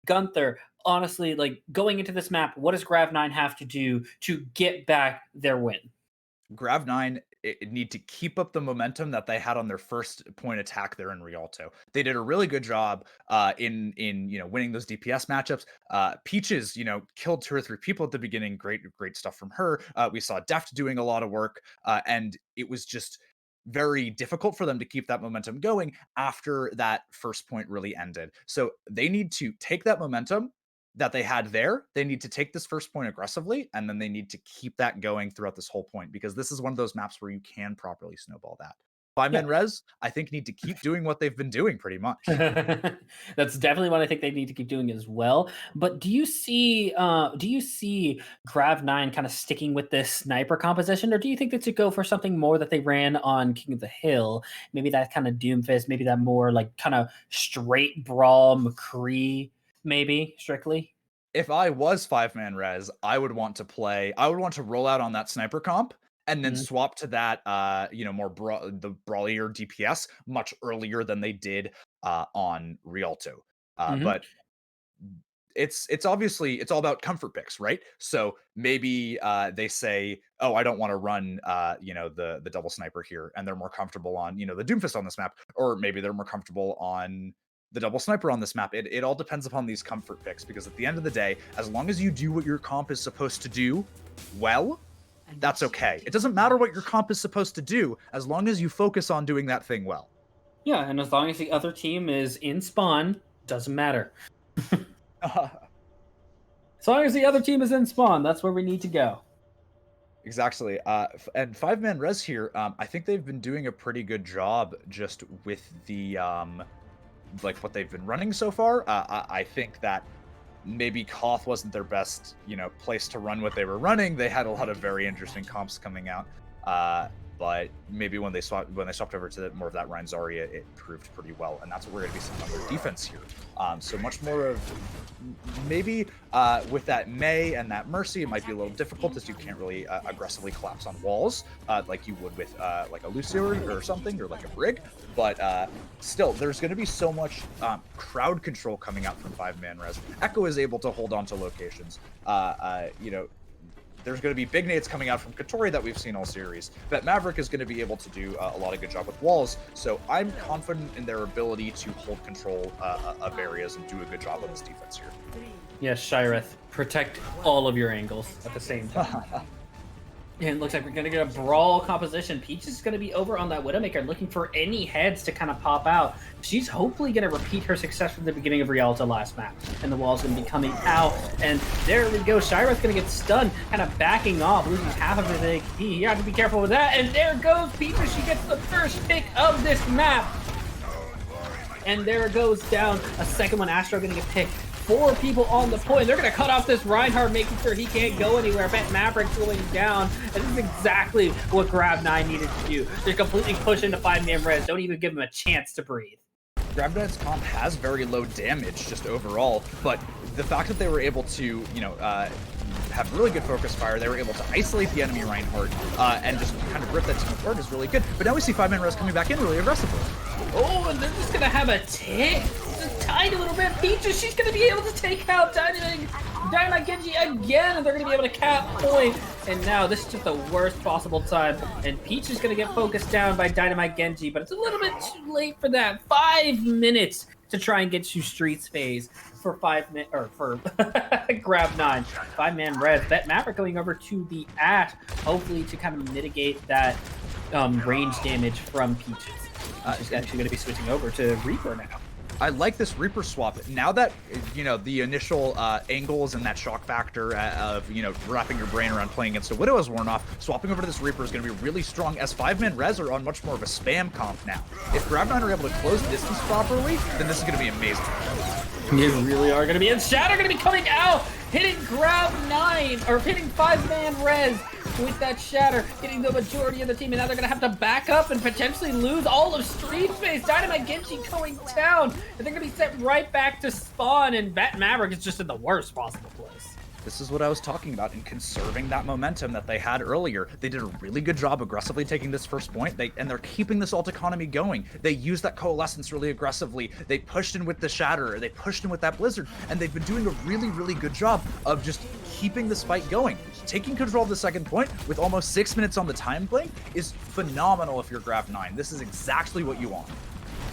Gunther, honestly, like going into this map, what does Grav-9 have to do to get back their win? Grav-9 need to keep up the momentum that they had on their first point attack there in Rialto. They did a really good job in winning those DPS matchups. Peaches, killed 2 or 3 people at the beginning. Great stuff from her. We saw Deft doing a lot of work, and it was just very difficult for them to keep that momentum going after that first point really ended. So they need to take that momentum that they had there. They need to take this first point aggressively, and then they need to keep that going throughout this whole point, because this is one of those maps where you can properly snowball that. 5-man res, I think, need to keep doing what they've been doing pretty much. That's definitely what I think they need to keep doing as well. But do you see Grav-9 kind of sticking with this sniper composition, or do you think they should go for something more that they ran on King of the Hill? Maybe that kind of Doomfist, maybe that more like kind of straight brawl McCree, maybe strictly. If I was 5-man res, I would want to roll out on that sniper comp and then Mhm, swap to that, more the brawlier DPS much earlier than they did, on Rialto. mhm, But it's obviously it's all about comfort picks, right? So maybe they say, "Oh, I don't want to run, the double sniper here," and they're more comfortable on the Doomfist on this map, or maybe they're more comfortable on the double sniper on this map. It all depends upon these comfort picks because at the end of the day, as long as you do what your comp is supposed to do well, that's okay. It doesn't matter what your comp is supposed to do as long as you focus on doing that thing well. yeah, and as long as the other team is in spawn, doesn't matter. As long as the other team is in spawn, that's where we need to go. Exactly. And 5-man res here, I think they've been doing a pretty good job just with the like what they've been running so far. I think that maybe Koth wasn't their best, place to run what they were running. They had a lot of very interesting comps coming out. But maybe when they swapped over to more of that Rein Zarya, it proved pretty well, and that's what we're going to be seeing on their defense here. So much more of maybe with that May and that Mercy, it might be a little difficult as you can't really aggressively collapse on walls like you would with like a Lucio or something, or like a Brig. But still, there's going to be so much crowd control coming out from 5-man res. Echo is able to hold on to locations. There's going to be big nades coming out from Katori that we've seen all series. But Maverick is going to be able to do a lot of good job with walls, so I'm confident in their ability to hold control of areas and do a good job on this defense here. Yes, Shireth, protect all of your angles at the same time. And it looks like we're going to get a brawl composition. Peach is going to be over on that Widowmaker looking for any heads to kind of pop out. She's hopefully going to repeat her success from the beginning of Rialto last map. And the wall's going to be coming out. And there we go. Shira's going to get stunned, kind of backing off, losing half of his AP. You have to be careful with that. And there goes Peach. She gets the first pick of this map. And there goes down a second one. Astro going to get picked. 4 people on the point. They're going to cut off this Reinhardt, making sure he can't go anywhere. Bet Maverick going down. And this is exactly what Grav-9 needed to do. They're completely push into 5-man res. Don't even give him a chance to breathe. Grav-9's comp has very low damage just overall, but the fact that they were able to, have really good focus fire, they were able to isolate the enemy Reinhardt and just kind of rip that team apart is really good. But now we see 5-man res coming back in really aggressively. Oh, and they're just going to have a tick. Just tiny little bit. Peaches, she's going to be able to take out Dynamite Genji again, and they're going to be able to cap point. And now this is just the worst possible time. And Peach is going to get focused down by Dynamite Genji, but it's a little bit too late for that. 5 minutes to try and get to Streets phase for Grav-9. 5-man res. Bet Maverick going over to the hopefully to kind of mitigate that range damage from Peaches. She's actually going to be switching over to Reaper now. I like this Reaper swap. Now that, the initial angles and that shock factor of, wrapping your brain around playing against a Widow has worn off, swapping over to this Reaper is going to be really strong as 5-man res are on much more of a spam comp now. If Grav-9 are able to close distance properly, then this is going to be amazing. They really are going to be. And Shatter going to be coming out, hitting Grav-9, or hitting 5-man res with that Shatter, getting the majority of the team. And now they're going to have to back up and potentially lose all of Street Space. Dynamite Genji going down. And they're going to be set right back to spawn. And Bat Maverick is just in the worst possible place. This is what I was talking about in conserving that momentum that they had earlier. They did a really good job aggressively taking this first point, and they're keeping this ult economy going. They used that coalescence really aggressively. They pushed in with the Shatter, they pushed in with that Blizzard, and they've been doing a really, really good job of just keeping this fight going. Taking control of the second point with almost 6 minutes on the time blink is phenomenal if you're Grav-9. This is exactly what you want.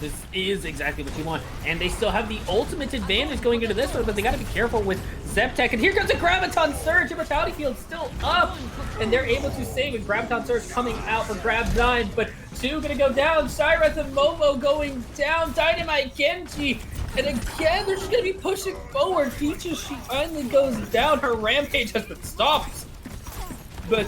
This is exactly what you want. And they still have the ultimate advantage going into this one, but they got to be careful with Zeptech. And here comes a Graviton Surge. Immortality Field's still up. And they're able to save with Graviton Surge coming out for Grav-9. But 2 going to go down. Cyrus and Momo going down. Dynamite Genji. And again, they're just going to be pushing forward. Peaches, she finally goes down. Her rampage has been stopped. But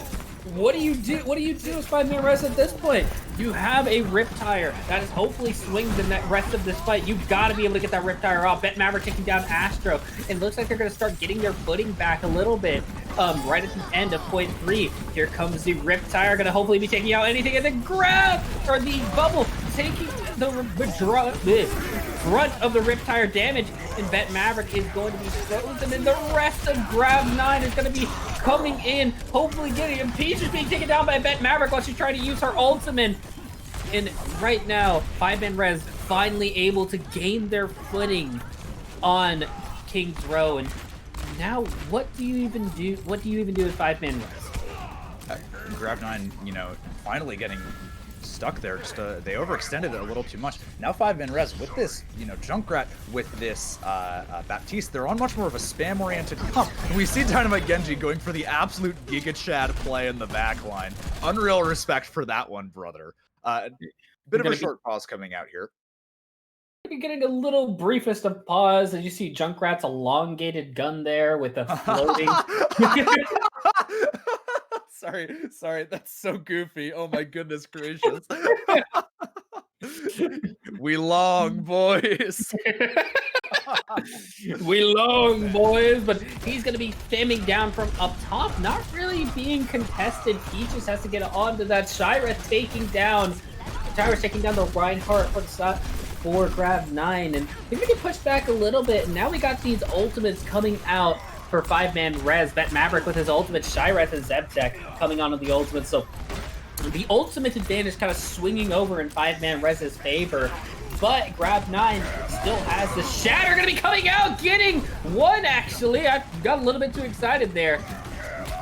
What do you do? What do you do as 5-man res at this point? You have a Riptire that is hopefully swings the rest of this fight. You've got to be able to get that Riptire off. Bet Maverick taking down Astro. It looks like they're going to start getting their footing back a little bit. Right at the end of point 3, here comes the Riptire, going to hopefully be taking out anything. And the grab, or the bubble, taking the brunt of the Riptire damage. And Bet Maverick is going to be frozen. And the rest of Grav-9 is going to be coming in, hopefully getting him. Peach is being taken down by Bet Maverick while she's trying to use her ultimate. And right now, 5-man res finally able to gain their footing on King's Row. And now, what do you even do? What do you even do with 5-man res? Grav-9, you know, finally getting stuck there. Just they overextended it a little too much. Now 5-man res with this, you know, Junkrat, with this Baptiste, they're on much more of a spam-oriented comp. We see Dynamite Genji going for the absolute Giga Chad play in the backline. Unreal respect for that one, brother. Bit of a short pause coming out here. Getting a little briefest of pause as you see Junkrat's elongated gun there with a floating. Sorry, that's so goofy. Oh my goodness gracious. We long, boys. We long, boys, but he's going to be spamming down from up top, not really being contested. He just has to get onto that. Shira taking down the Reinhardt for Grav-9, and they're going to get pushed back a little bit. And now we got these ultimates coming out for 5-man res. Bet Maverick with his ultimate, Shireth and Zebtek coming onto the ultimate. So the ultimate advantage kind of swinging over in 5-man res's favor. But Grav-9 still has the Shatter going to be coming out, getting one actually. I got a little bit too excited there.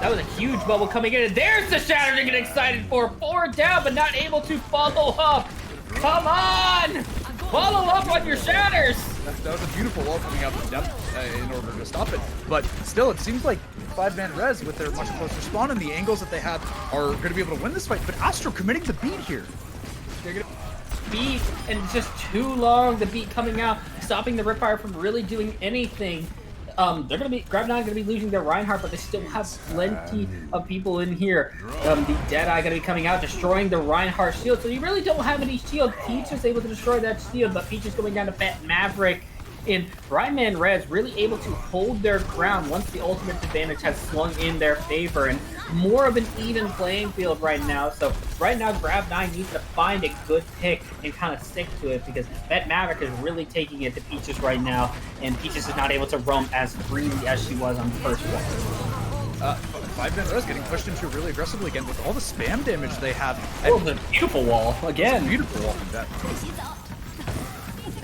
That was a huge bubble coming in. And there's the Shatter to get excited for. 4 down, but not able to follow up. Come on! Follow up on your Shatters! That was a beautiful wall coming out from depth in order to stop it. But still, it seems like 5-man res with their much closer spawn and the angles that they have are going to be able to win this fight. But Astro committing the beat here. They're going to beat, and it's just too long, the beat coming out, stopping the Ripfire from really doing anything. Grav-9 going to be losing their Reinhardt, but they still have plenty of people in here. The Deadeye going to be coming out, destroying the Reinhardt shield. So you really don't have any shield. Peach is able to destroy that shield, but Peach is going down to Bet Maverick. And 5-man res really able to hold their ground once the ultimate advantage has swung in their favor, and more of an even playing field right now. So right now Grav-9 needs to find a good pick and kind of stick to it, because Bet Maverick is really taking it to Peaches right now, and Peaches is not able to roam as freely as she was on the first one. 5-man res getting pushed into really aggressively again with all the spam damage they have. Oh, the beautiful wall again. Beautiful wall from that.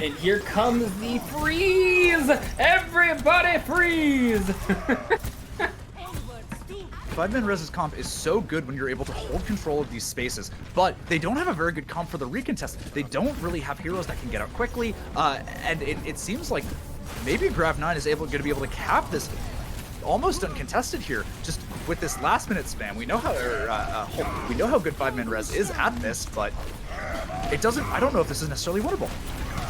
And here comes the freeze! Everybody freeze! 5-man res's comp is so good when you're able to hold control of these spaces, but they don't have a very good comp for the recontest. They don't really have heroes that can get out quickly, and it seems like maybe Grav-9 is going to be able to cap this almost uncontested here, just with this last-minute spam. We know how good 5-man res is at this, but it doesn't. I don't know if this is necessarily winnable.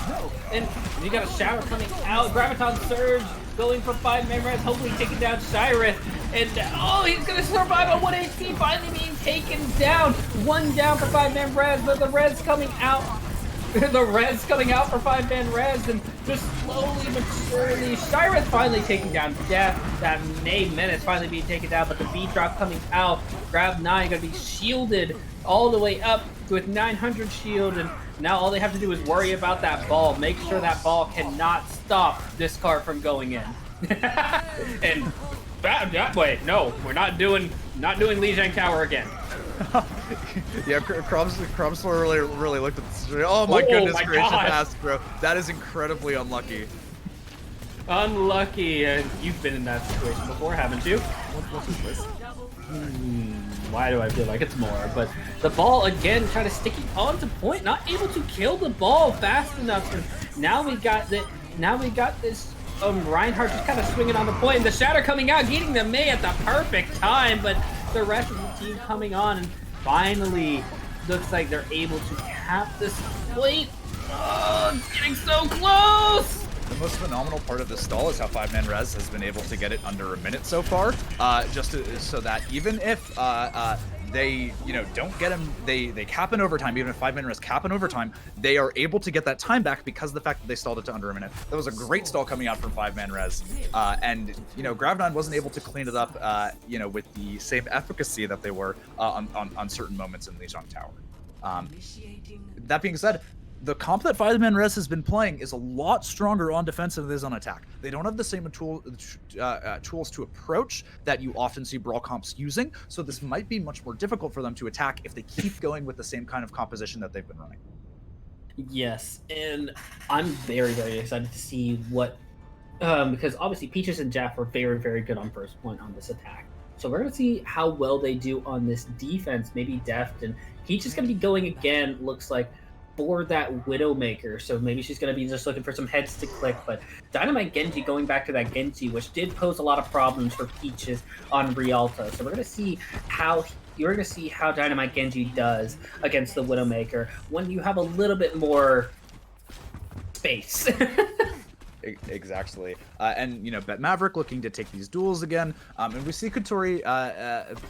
No. And you got a Shower coming out. Graviton Surge going for 5-man res, hopefully taking down Shireth. And oh, he's going to survive on 1 HP, finally being taken down. 1 down for 5-man res, but the res coming out. The res coming out for 5-man res, and just slowly but surely, Shireth finally taking down Death. That May Menace finally being taken down, but the beat drop coming out. Grav-9 going to be shielded all the way up with 900 shield, and now all they have to do is worry about that ball. Make sure that ball cannot stop this card from going in. And that way, no, we're not doing Lee Zhang Tower again. Yeah, Cromsler really looked at this. Oh my goodness gracious, Astro. That is incredibly unlucky. Unlucky, and you've been in that situation before, haven't you? What's this? Why do I feel like it's more? But the ball again, trying to stick it onto point, not able to kill the ball fast enough. And now we got this Reinhardt just kind of swinging on the point, and the Shatter coming out, getting the May at the perfect time. But the rest of the team coming on, and finally looks like they're able to cap this point. Oh, it's getting so close. most phenomenal part of this stall is how 5-man res has been able to get it under a minute so far, so that even if they, don't get him, they cap in overtime, even if 5-man res cap in overtime, they are able to get that time back because of the fact that they stalled it to under a minute. That was a great stall coming out from 5-man res, and Grav-9 wasn't able to clean it up, with the same efficacy that they were on certain moments in Lijiang Tower. That being said, the comp that 5-man res has been playing is a lot stronger on defense than it is on attack. They don't have the same tools to approach that you often see brawl comps using, so this might be much more difficult for them to attack if they keep going with the same kind of composition that they've been running. Yes, and I'm very, very excited to see what, because obviously Peaches and Jeff are very, very good on first point on this attack. So we're going to see how well they do on this defense, maybe Deft, and Peach is going to be going again, looks like, for that Widowmaker. So maybe she's going to be just looking for some heads to click, but Dynamite Genji going back to that Genji, which did pose a lot of problems for Peaches on Rialto. So we're going to see how Dynamite Genji does against the Widowmaker when you have a little bit more space. Exactly. And, Bet Maverick looking to take these duels again. And we see Katori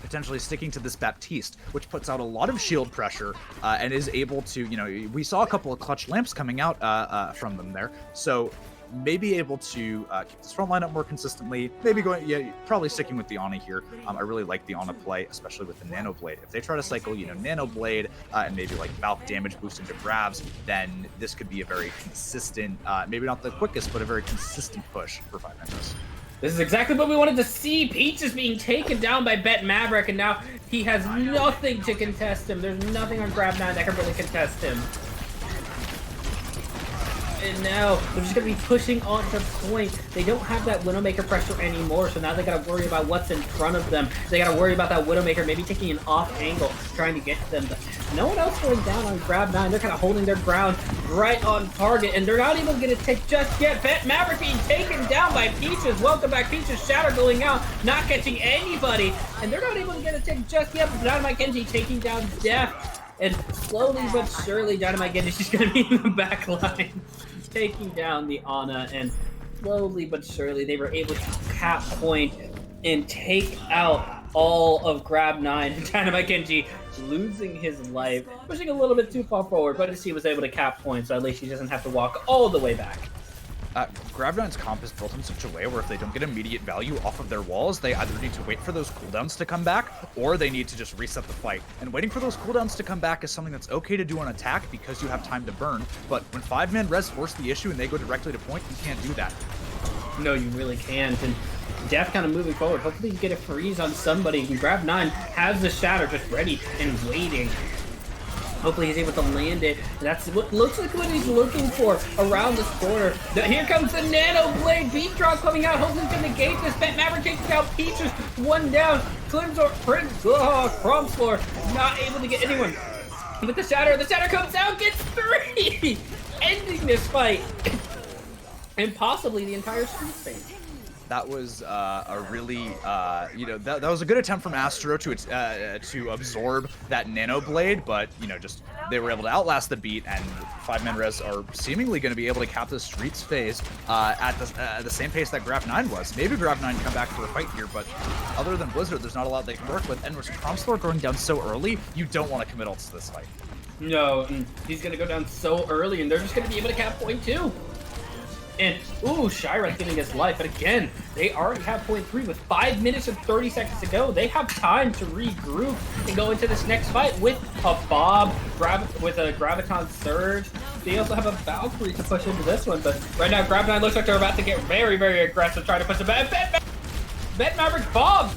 potentially sticking to this Baptiste, which puts out a lot of shield pressure and is able to, we saw a couple of clutch lamps coming out from them there. So maybe able to keep this front line up more consistently. Maybe probably sticking with the Ana here. I really like the Ana play, especially with the Nano Blade. If they try to cycle, Nano Blade and maybe like Valk damage boost into grabs, then this could be a very consistent, maybe not the quickest, but a very consistent push for 5-man res. This is exactly what we wanted to see. Peach is being taken down by Bet Maverick, and now he has nothing to contest him. There's nothing on Grav-9 that can really contest him. And now they're just going to be pushing on to point. They don't have that Widowmaker pressure anymore, so now they got to worry about what's in front of them. They got to worry about that Widowmaker maybe taking an off angle, trying to get to them. But no one else going down on Grav-9. They're kind of holding their ground right on target, and they're not even going to take just yet. Bet Maverick being taken down by Peaches. Welcome back, Peaches. Shatter going out, not catching anybody, and they're not able to get a tick just yet. But Dynamite Genji taking down Def, and slowly but surely Dynamite Genji is just going to be in the back line, taking down the Ana, and slowly but surely they were able to cap point and take out all of Grav-9, and Dynamite Genji losing his life, pushing a little bit too far forward, but he was able to cap point, so at least he doesn't have to walk all the way back. Grav-9's comp is built in such a way where if they don't get immediate value off of their walls, they either need to wait for those cooldowns to come back, or they need to just reset the fight. And waiting for those cooldowns to come back is something that's okay to do on attack because you have time to burn, but when 5-man res force the issue and they go directly to point, you can't do that. No, you really can't, and Def kind of moving forward. Hopefully you get a freeze on somebody. And Grav-9 has the shatter just ready and waiting. Hopefully he's able to land it. That's what looks like what he's looking for around this corner. Here comes the Nano Blade. Beat Drop coming out. Hopefully he's going to negate this. Bet Maverick taking out Peaches. One down. Prince floor. Not able to get anyone. With the shatter. The shatter comes out. Gets 3. Ending this fight. And possibly the entire street phase. That was a really, that was a good attempt from Astro to absorb that Nano Blade, but, just they were able to outlast the beat, and 5-man res are seemingly going to be able to cap the Streets phase at the same pace that Grav-9 was. Maybe Grav-9 come back for a fight here, but other than Blizzard, there's not a lot they can work with, and with Prompstor going down so early, you don't want to commit ults to this fight. No, he's going to go down so early, and they're just going to be able to cap point too. And, ooh, Shira's getting his life. But again, they already have point 3 with 5 minutes and 30 seconds to go. They have time to regroup and go into this next fight with a Bob, with a Graviton Surge. They also have a Valkyrie to push into this one. But right now, Grav-9 looks like they're about to get very, very aggressive, trying to push the Bet Maverick Bob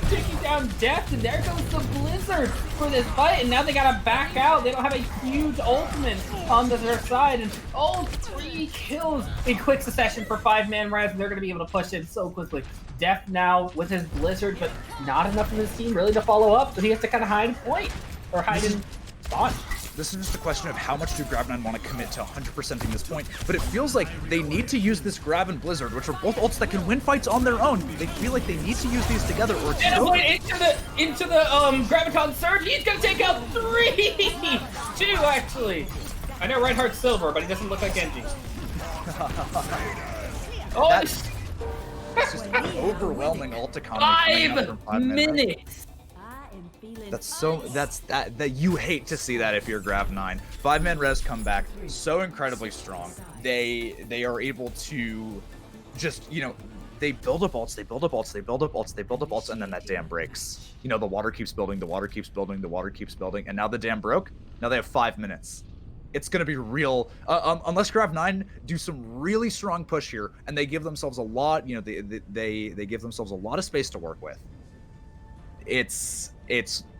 taking down Deft, and there goes the Blizzard for this fight, and now they gotta back out. They don't have a huge ultimate on their side, and 3 kills in quick succession for 5-man res, and they're gonna be able to push in so quickly. Deft now with his Blizzard, but not enough of his team really to follow up, so he has to kind of hide in point, or hide in spot. This is just a question of how much do Grav-9 want to commit to 100%ing this point, but it feels like they need to use this Grav and Blizzard, which are both ults that can win fights on their own. They feel like they need to use these together, or it's into the Graviton Surge. He's gonna take out 3, 2 actually. I know Reinhardt's silver, but he doesn't look like Genji. Oh, that's just overwhelming ult economy coming out from 5 minutes. That you hate to see that if you're Grav-9. 5-man res come back so incredibly strong. They are able to just, they build up ults, they build up ults, they build up ults, they build up ults, and then that dam breaks. The water keeps building, the water keeps building, the water keeps building, and now the dam broke. Now they have 5 minutes. It's going to be real, unless Grav-9 do some really strong push here, and they give themselves a lot, they give themselves a lot of space to work with. It's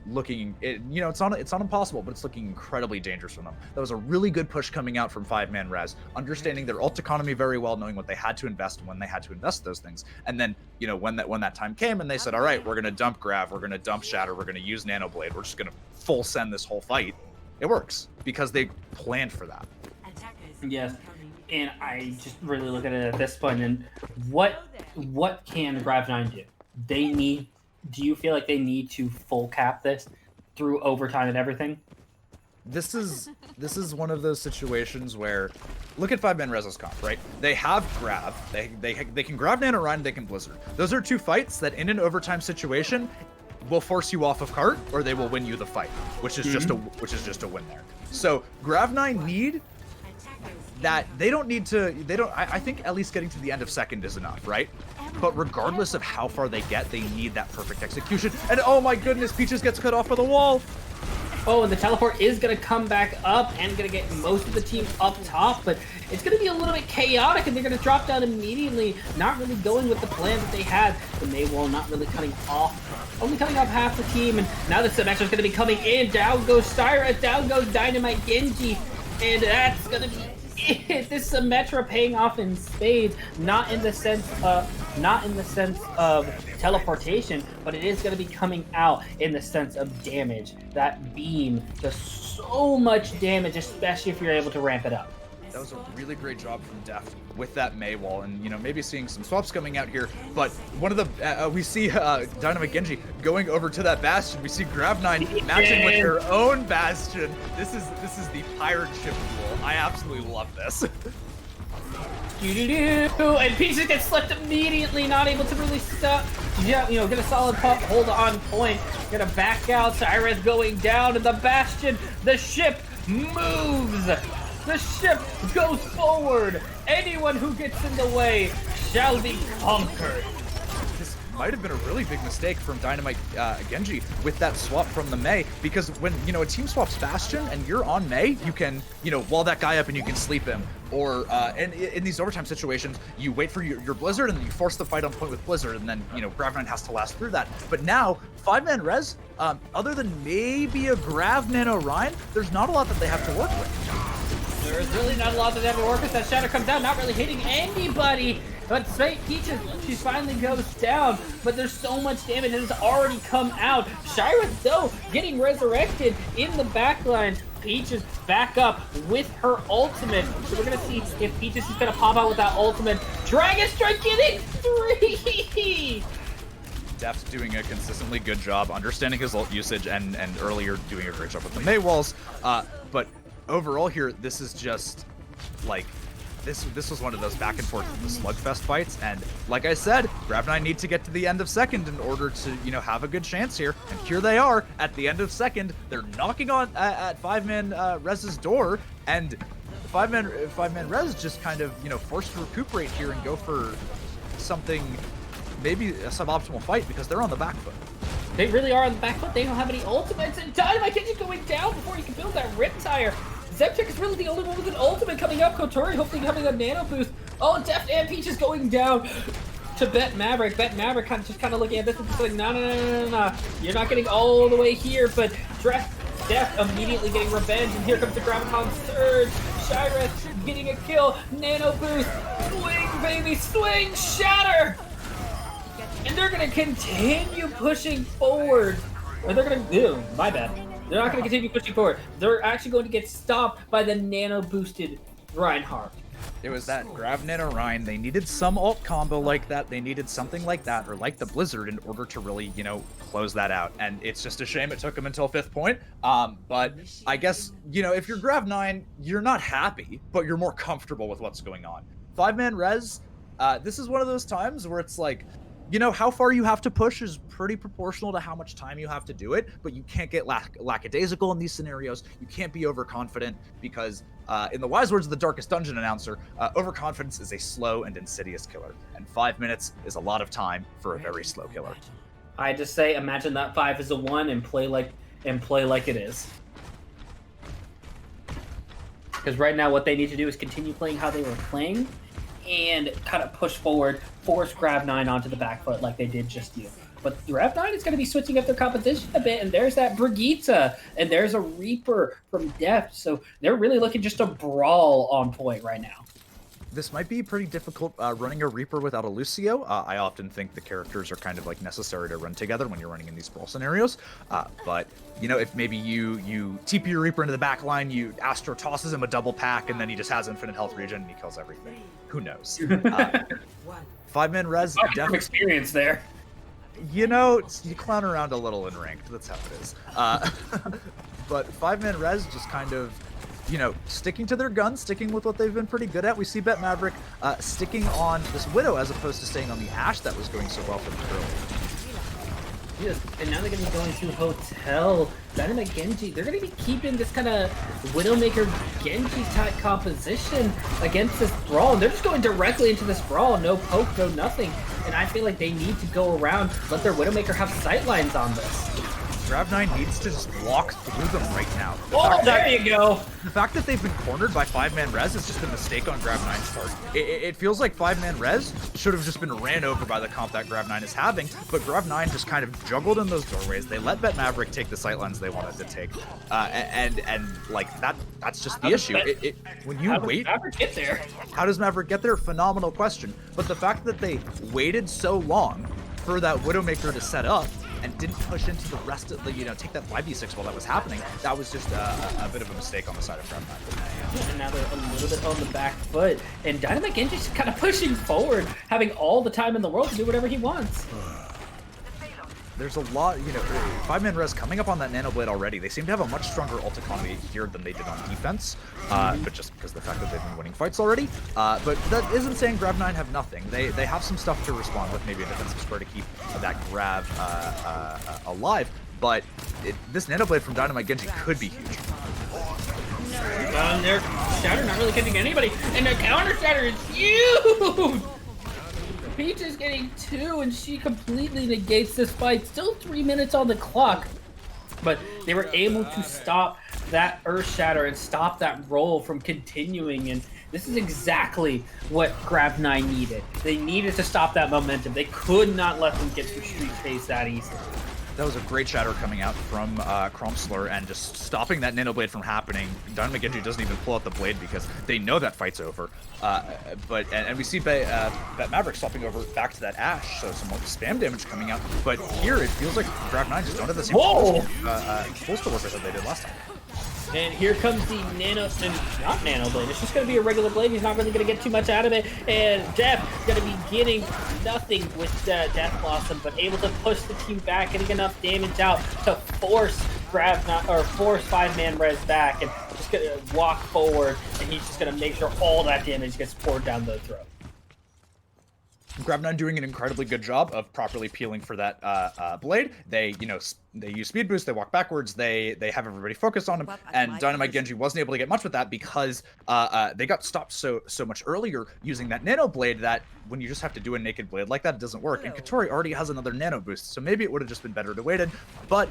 looking, it's not impossible, but it's looking incredibly dangerous for them. That was a really good push coming out from 5-man res, understanding their ult economy very well, knowing what they had to invest and when they had to invest those things. And then, when that time came and they said, all right, we're going to dump Grav, we're going to dump Shatter, we're going to use Nano Blade, we're just going to full send this whole fight. It works because they planned for that. Yes. And I just really look at it at this point, and what can Grav-9 do? Do you feel like they need to full cap this through overtime and everything? This is one of those situations where, look at 5-man Reso's comp, right? They have Grav, they can Grav Nano Ryan, they can Blizzard. Those are 2 fights that in an overtime situation will force you off of cart, or they will win you the fight, which is just a win there. So Grav-9 need that. I think at least getting to the end of second is enough, right? But regardless of how far they get, they need that perfect execution. And oh my goodness, Peaches gets cut off by the wall. Oh, and the teleport is going to come back up and going to get most of the team up top, but it's going to be a little bit chaotic, and they're going to drop down immediately, not really going with the plan that they had. The Maywall not really cutting off, only cutting off half the team, and now the Symmetra is going to be coming in. Down goes Styra, down goes Dynamite Genji, and that's going to be it. This Symmetra paying off in spades, not in the sense of teleportation, but it is going to be coming out in the sense of damage. That beam does so much damage, especially if you're able to ramp it up. That was a really great job from Deft with that Maywall, and maybe seeing some swaps coming out here. But one of the we see Dynamite Genji going over to that Bastion. We see Grav-9 matching with their own Bastion. This is the pirate ship duel. I absolutely love this. And Peaches gets slipped immediately, not able to really stop. Yeah, get a solid pump, hold on point. Gonna back out. Cyrus going down, and the Bastion, the ship moves. The ship goes forward. Anyone who gets in the way shall be conquered. This might have been a really big mistake from Dynamite Genji with that swap from the Mei, because when a team swaps Bastion and you're on Mei, you can wall that guy up and you can sleep him. Or and in these overtime situations, you wait for your Blizzard and you force the fight on point with Blizzard, and then Grav-9 has to last through that. But now 5-man res, other than maybe a Grav Nano Ryan, there's not a lot that they have to work with. There's really not a lot that they have to work with. That Shatter comes down, not really hitting anybody. But Peaches, she finally goes down. But there's so much damage that has already come out. Shira, though, getting resurrected in the backline. Peaches back up with her ultimate. So we're going to see if Peaches is going to pop out with that ultimate. Dragon Strike getting 3! Deft doing a consistently good job understanding his ult usage, and earlier doing a great job with the Mei walls. But overall here, this is just like this was one of those back and forth the slugfest fights, and like I said, Grav-9 need to get to the end of second in order to have a good chance here, and here they are at the end of second. They're knocking on at 5-man Rez's door, and 5-man Rez just kind of forced to recuperate here and go for something, maybe a suboptimal fight, because they're on the back foot. They really are on the back foot. They don't have any ultimates, and Dynamite Genji going down before you can build that Riptire. Zemtek is really the only one with an ultimate coming up. Kotori hopefully having a nano boost. Oh, Deft and Peach is going down to Bet Maverick. Bet Maverick kind of looking at this and just like, no. You're not getting all the way here, but Deft immediately getting revenge, and here comes the Graviton Surge. Shira getting a kill. Nano boost. Swing, baby, swing. Shatter. And they're going to continue pushing forward. Or they're going to... my bad. They're not going to continue pushing forward. They're actually going to get stopped by the nano-boosted Reinhardt. It was that Grav Nano Ryan. They needed some ult combo like that. They needed something like that, or like the Blizzard, in order to really, close that out. And it's just a shame it took them until 5th point. But I guess, if you're Grav-9, you're not happy, but you're more comfortable with what's going on. 5-man Rez, This is one of those times where it's like, you know, how far you have to push is pretty proportional to how much time you have to do it, but you can't get lackadaisical in these scenarios. You can't be overconfident because, in the wise words of the Darkest Dungeon announcer, overconfidence is a slow and insidious killer, and 5 minutes is a lot of time for a very slow killer. I just say, imagine that 5 is a 1 and play like it is. Because right now, what they need to do is continue playing how they were playing, and kind of push forward, force Grav-9 onto the back foot like they did just you. But Grav-9 is going to be switching up their competition a bit, and there's that Brigitte, and there's a Reaper from Depth, so they're really looking just to brawl on point right now. This might be pretty difficult running a Reaper without a Lucio. I often think the characters are kind of like necessary to run together when you're running in these brawl scenarios. But, you know, if maybe you TP your Reaper into the back line, you Astro tosses him a double pack, and then he just has infinite health regen and he kills everything. Who knows? 5-man res. From experience there. You know, you clown around a little in ranked. That's how it is. But 5-man res just kind of, you know, sticking to their guns, sticking with what they've been pretty good at. We see Bet Maverick sticking on this Widow as opposed to staying on the Ashe that was going so well for them earlier. Yes, and now they're going to be going to Hotel. Dynamite Genji, they're going to be keeping this kind of Widowmaker Genji type composition against this brawl. And they're just going directly into this brawl. No poke, no nothing. And I feel like they need to go around, let their Widowmaker have sightlines on this. Grav-9 needs to just walk through them right now. There you go. The fact that they've been cornered by 5-man res is just a mistake on Grav-9's part. It feels like 5-man res should have just been ran over by the comp that Grav-9 is having, but Grav-9 just kind of juggled in those doorways. They let Bet Maverick take the sightlines they wanted to take, and like that's just the issue. When you wait, how does Maverick get there? How does Maverick get there? Phenomenal question. But the fact that they waited so long for that Widowmaker to set up and didn't push into the rest of the, you know, take that 5v6 while that was happening, that was just a bit of a mistake on the side of Grav-9. And now they're a little bit on the back foot, and Dynamite Genji's kind of pushing forward, having all the time in the world to do whatever he wants. There's a lot, you know, 5-man res coming up on that Nano Blade already. They seem to have a much stronger ult economy here than they did on defense, but just because of the fact that they've been winning fights already. But that isn't saying Grav-9 have nothing. They have some stuff to respond with, maybe a defensive square to keep that Grav alive, but this Nano Blade from Dynamite Genji could be huge. Their Shatter not really catching anybody, and the counter Shatter is huge! Peach is getting 2, and she completely negates this fight. Still 3 minutes on the clock, but they were able to stop that Earth Shatter and stop that roll from continuing, and this is exactly what Grav-9 needed. They needed to stop that momentum. They could not let them get to street pace that easily. That was a great shatter coming out from Crumpsler and just stopping that Nano Blade from happening. Dynamite Genji doesn't even pull out the blade because they know that fight's over. And we see Bet Maverick stopping over back to that Ashe, so some more spam damage coming out. But here it feels like Grav-9 just don't have the same postal workers that they did last time. And here comes the not Nano Blade. It's just going to be a regular blade. He's not really going to get too much out of it. And Death going to be getting nothing with Death Blossom, but able to push the team back, getting enough damage out to force force 5-man res back, and just going to walk forward. And he's just going to make sure all that damage gets poured down the throat. Grav-9 doing an incredibly good job of properly peeling for that blade. They, you know, they use speed boost, they walk backwards, they have everybody focused on him, and Dynamite Genji wasn't able to get much with that because they got stopped so much earlier using that nano blade that when you just have to do a naked blade like that, it doesn't work. And Katori already has another nano boost, so maybe it would have just been better to wait it. But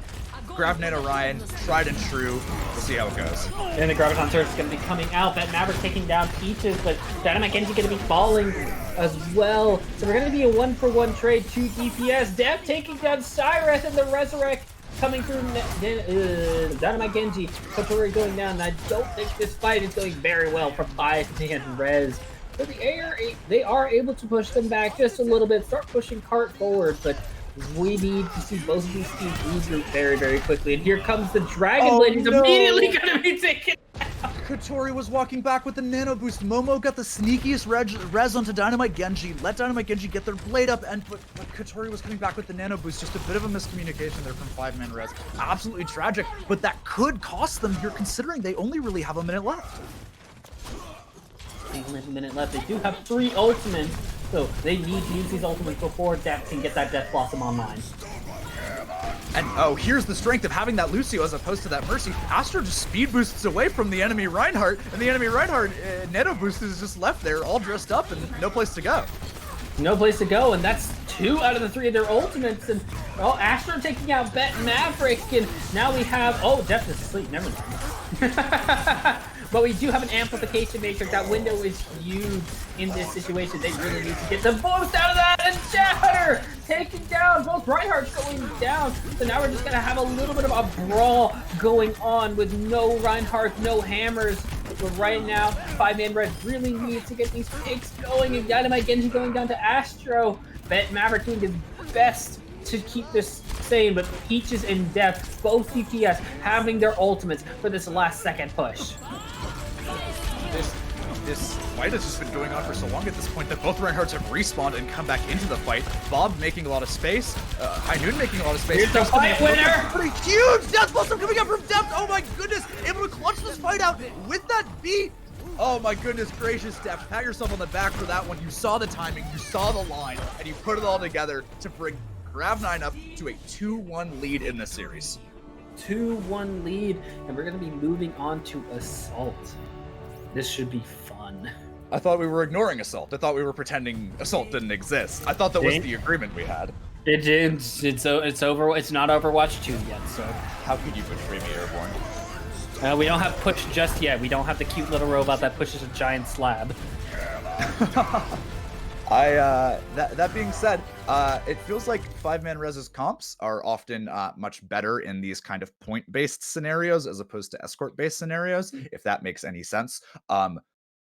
Grav-9 Orion, tried and true. We'll see how it goes. And the Graviton Surge is going to be coming out. Bet Maverick taking down Peaches, but Dynamite Genji going to be falling as well. So we're going to be a 1-for-1 trade, 2 DPS. Dev taking down Cyrus, and the Resurrect coming through Dynamite Genji. Katori going down, and I don't think this fight is going very well for 5-man res. But they are able to push them back just a little bit, start pushing Cart forward, but we need to see both of these teams regroup very, very quickly. And here comes the Dragon Blade. He's immediately going to be taken out. Katori was walking back with the nano boost. Momo got the sneakiest res onto Dynamite Genji. Let Dynamite Genji get their blade up, but Katori was coming back with the nano boost. Just a bit of a miscommunication there from 5-man res. Absolutely tragic, but that could cost them here considering they only really have a minute left. Only a minute left. They do have 3 ultimates, So they need to use these ultimates before Death can get that Death Blossom online. And oh, here's the strength of having that Lucio as opposed to that Mercy. Astro just speed boosts away from the enemy Reinhardt, and the enemy Reinhardt Nano Boost is just left there, all dressed up and no place to go. No place to go, and that's 2 out of the 3 of their ultimates. And Astro taking out Bet Maverick, and now we have Death is asleep. Never mind. But we do have an amplification matrix. That window is huge in this situation. They really need to get the boost out of that, and Shatter taking down both. Reinhardt's going down. So now we're just gonna have a little bit of a brawl going on with no Reinhardt, no hammers. But right now, 5-man Red really needs to get these picks going, and Dynamite Genji going down to Astro. Bet Maverick doing his best to keep this sane, but Peaches and Death, both DPS, having their ultimates for this last second push. This fight has just been going on for so long at this point that both Reinhardts have respawned and come back into the fight. Bob making a lot of space. High Noon making a lot of space. Here's the fight winner! Pretty huge Death Blossom coming up from Depth. Oh my goodness! Able to clutch this fight out with that beat. Oh my goodness gracious, Depth. Pat yourself on the back for that one. You saw the timing, you saw the line, and you put it all together to bring Grav-9 up to a 2-1 lead in this series. 2-1 lead, and we're going to be moving on to Assault. This should be fun. I thought we were ignoring Assault. I thought we were pretending Assault didn't exist. I thought that was the agreement we had. It's over. It's not Overwatch 2 yet, so. How could you betray me, Airborne? We don't have push just yet. We don't have the cute little robot that pushes a giant slab. That being said, it feels like 5-man Rez's comps are often much better in these kind of point-based scenarios as opposed to escort-based scenarios, if that makes any sense.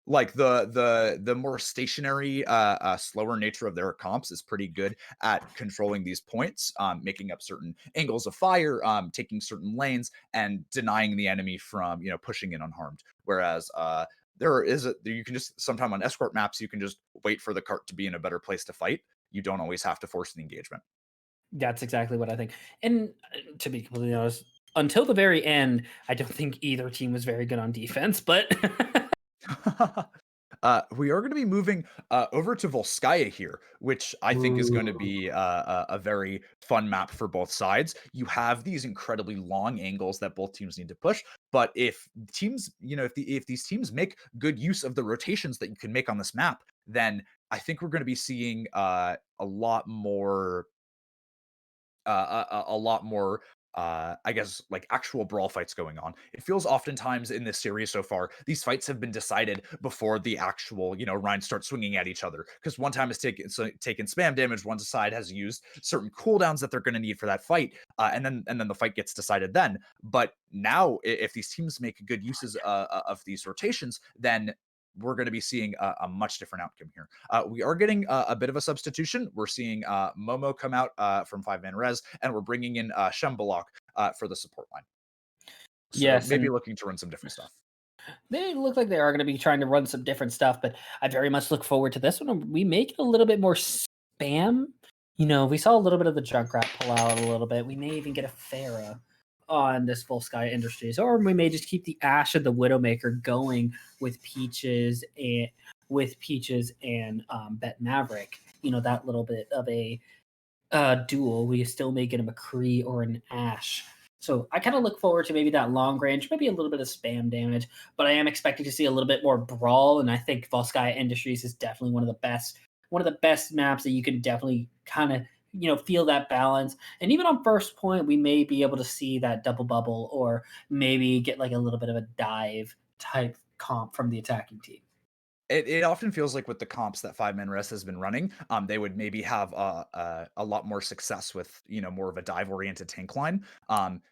Like the more stationary, slower nature of their comps is pretty good at controlling these points, making up certain angles of fire, taking certain lanes, and denying the enemy from pushing in unharmed. Whereas you can just sometime on escort maps you can just wait for the cart to be in a better place to fight. You don't always have to force the engagement. That's exactly what I think. And to be completely honest, until the very end, I don't think either team was very good on defense, but We are going to be moving over to Volskaya here, which I think is going to be a very fun map for both sides. You have these incredibly long angles that both teams need to push, but if teams, if these teams make good use of the rotations that you can make on this map, then I think we're going to be seeing a lot more I guess like actual brawl fights going on. It feels oftentimes in this series so far, these fights have been decided before the actual, Rhine starts swinging at each other. Because one time has taken spam damage, one side has used certain cooldowns that they're going to need for that fight, and then the fight gets decided then. But now, if these teams make good uses of these rotations, then we're going to be seeing a much different outcome here. We are getting a bit of a substitution. We're seeing Momo come out from 5-man Res, and we're bringing in Shembalok for the support line. So yes, maybe looking to run some different stuff. They look like they are going to be trying to run some different stuff, but I very much look forward to this one. We make it a little bit more spam. We saw a little bit of the Junkrat pull out a little bit. We may even get a Pharah on this Volskaya Industries, or we may just keep the Ashe of the Widowmaker going with Peaches and Bet Maverick. That little bit of a duel. We still may get a McCree or an Ashe. So I kind of look forward to maybe that long range, maybe a little bit of spam damage, but I am expecting to see a little bit more brawl, and I think Volskaya Industries is definitely one of the best maps that you can definitely kind of feel that balance. And even on first point, we may be able to see that double bubble, or maybe get like a little bit of a dive type comp from the attacking team. It often feels like with the comps that 5-man Res has been running, they would maybe have a lot more success with more of a dive oriented tank line,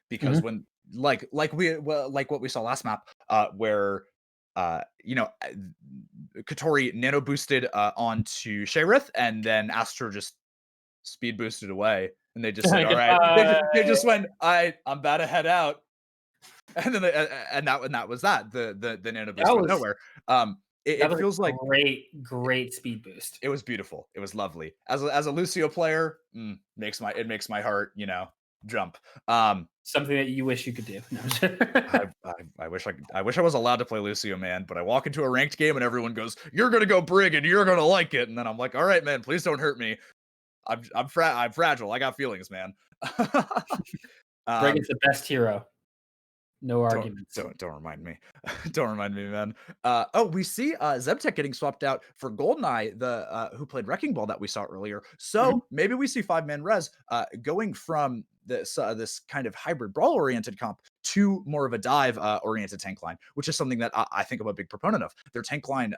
because when like what we saw last map, where Katori nano boosted onto Sherith, and then Astro just speed boosted away, and they just said, "All right," they just went, "I'm about to head out," and then that was that. The nano boost went nowhere. It feels like great speed boost. It was beautiful. It was lovely. As a Lucio player, makes my heart, jump. Something that you wish you could do. No. I wish I was allowed to play Lucio, man, but I walk into a ranked game and everyone goes, "You're gonna go Brig and you're gonna like it," and then I'm like, "All right, man, please don't hurt me. I'm fragile. I got feelings, man." Brig is um, the best hero. No don't arguments. don't remind me. Don't remind me, man. Oh, we see Zemtek getting swapped out for Goldeneye, the who played Wrecking Ball that we saw earlier. Mhm, So maybe we see 5-man res going from this kind of hybrid brawl oriented comp to more of a dive oriented tank line, which is something that I think I'm a big proponent of. Their tank line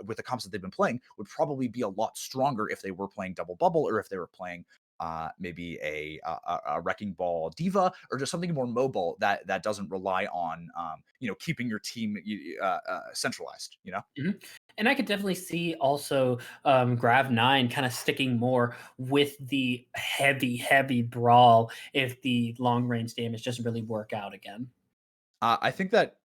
with the comps that they've been playing would probably be a lot stronger if they were playing double bubble or if they were playing maybe a wrecking ball diva or just something more mobile that doesn't rely on keeping your team centralized. mhm. And I could definitely see also Grav-9 kind of sticking more with the heavy brawl if the long range damage doesn't really work out again. I think that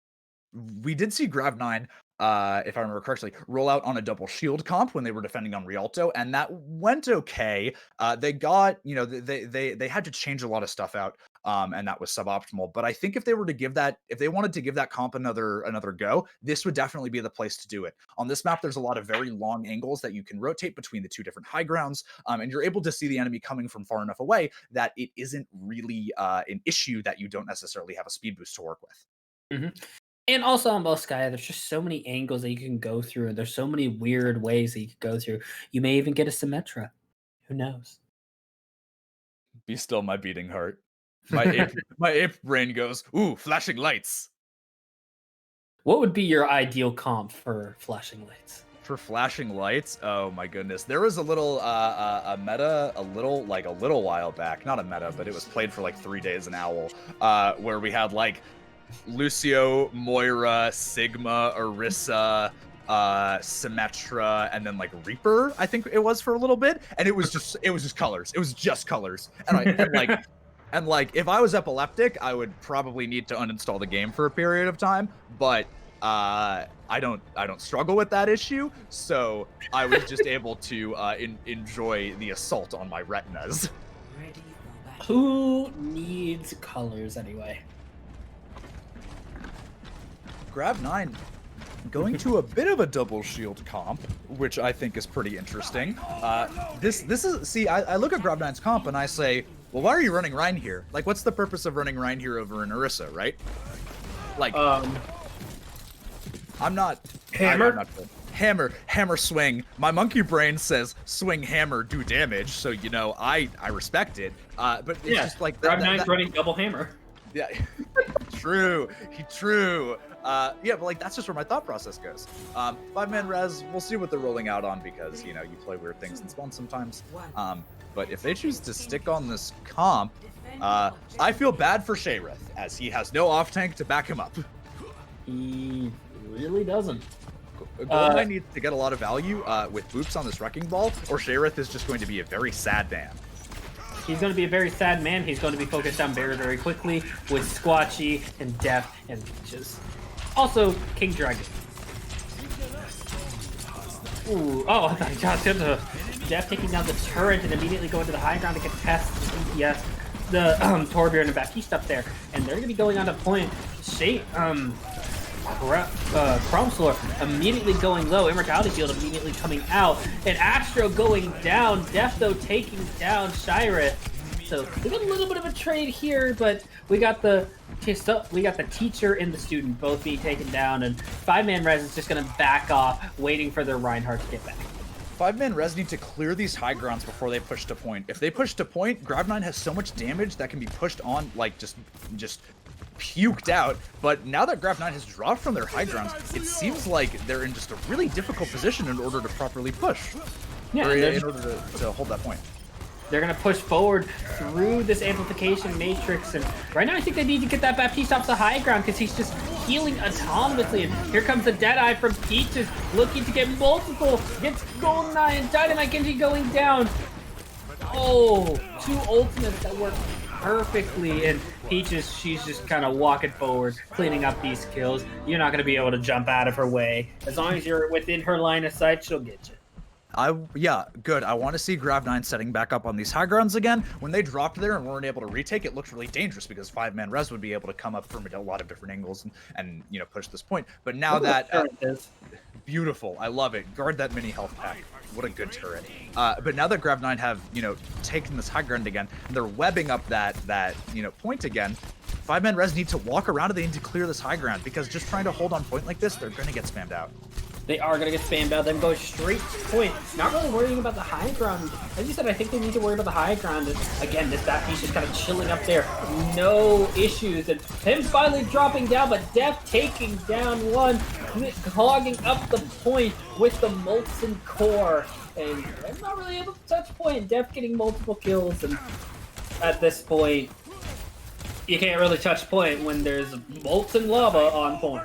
we did see Grav-9, if I remember correctly, roll out on a double shield comp when they were defending on Rialto, and that went okay. They got, they had to change a lot of stuff out, and that was suboptimal. But I think if they wanted to give that comp another go, this would definitely be the place to do it. On this map, there's a lot of very long angles that you can rotate between the two different high grounds, and you're able to see the enemy coming from far enough away that it isn't really an issue that you don't necessarily have a speed boost to work with. Mhm. And also on both Sky, there's just so many angles that you can go through, and there's so many weird ways that you could go through. You may even get a Symmetra. Who knows? Be still my beating heart. My ape brain goes, ooh, flashing lights. What would be your ideal comp for flashing lights? For flashing lights, oh my goodness. There was a little a meta a little while back. Not a meta, but it was played for like 3 days an owl, where we had like Lucio, Moira, Sigma, Orisa, Symmetra, and then like Reaper, I think it was for a little bit. And it was just colors. It was just colors. And like if I was epileptic, I would probably need to uninstall the game for a period of time. But I don't struggle with that issue, so I was just able to enjoy the assault on my retinas. Who needs colors anyway? Grav-9 going to a bit of a double shield comp, which I think is pretty interesting. This is, see, I look at Grav-9's comp and I say, well, why are you running Rein here? Like, what's the purpose of running Rein here over an Orisa, right? Like, I'm not Hammer? I'm not good. Hammer swing. My monkey brain says swing hammer do damage, so I respect it. But it's just like Grav-9's running double hammer. Yeah, true. Yeah, but like that's just where my thought process goes. 5-man res, we'll see what they're rolling out on because you play weird things in spawn sometimes. But if they choose to stick on this comp, I feel bad for Shayrith as he has no off tank to back him up. He really doesn't. Goldeneye needs to get a lot of value with boops on this wrecking ball, or Shayrith is just going to be a very sad man. He's going to be a very sad man. He's going to be focused on very, very quickly with Squatchy and Def and Peaches. Also, King Dragon. Ooh, oh, I thought he got into Def taking down the turret and immediately going to the high ground to get past the DPS. The Torbjorn and Baptiste up there, and they're going to be going on to point. Chromslore immediately going low, Immortality Shield immediately coming out, and Astro going down, Def though taking down Shyrith. So we got a little bit of a trade here, but we got the teacher and the student both being taken down, and 5-man res is just gonna back off, waiting for their Reinhardt to get back. 5-man res need to clear these high grounds before they push to point. If they push to point, Grav-9 has so much damage that can be pushed on, like just puked out. But now that Grav-9 has dropped from their high grounds, it seems like they're in just a really difficult position in order to properly push. Yeah, or in order to hold that point. They're going to push forward through this amplification matrix, and right now I think they need to get that Baptiste off the high ground because he's just healing autonomously, and here comes the Deadeye from Peaches looking to get multiple, gets Goldeneye and Dynamite Genji going down. Oh, 2 ultimates that work perfectly, and Peaches, she's just kind of walking forward, cleaning up these kills. You're not going to be able to jump out of her way. As long as you're within her line of sight, she'll get you. Yeah, good. I want to see Grav-9 setting back up on these high grounds again. When they dropped there and weren't able to retake, it looked really dangerous because 5-man res would be able to come up from a lot of different angles and you know, push this point. But now Look that what turret is. beautiful, I love it. Guard that mini health pack. What a good turret. But now that Grav-9 have, you know, taken this high ground again, and they're webbing up that you know, point again, 5-man res need to walk around and they need to clear this high ground because just trying to hold on point like this, they're going to get spammed out. They are going to get spammed out. Them go straight to point. Not really worrying about the high ground. As you said, I think they need to worry about the high ground. And again, this back piece is kind of chilling up there. No issues. And him finally dropping down, but Def taking down one, clogging up the point with the Molten Core. And they're not really able to touch point. Def getting multiple kills. And at this point, you can't really touch point when there's molten lava on point.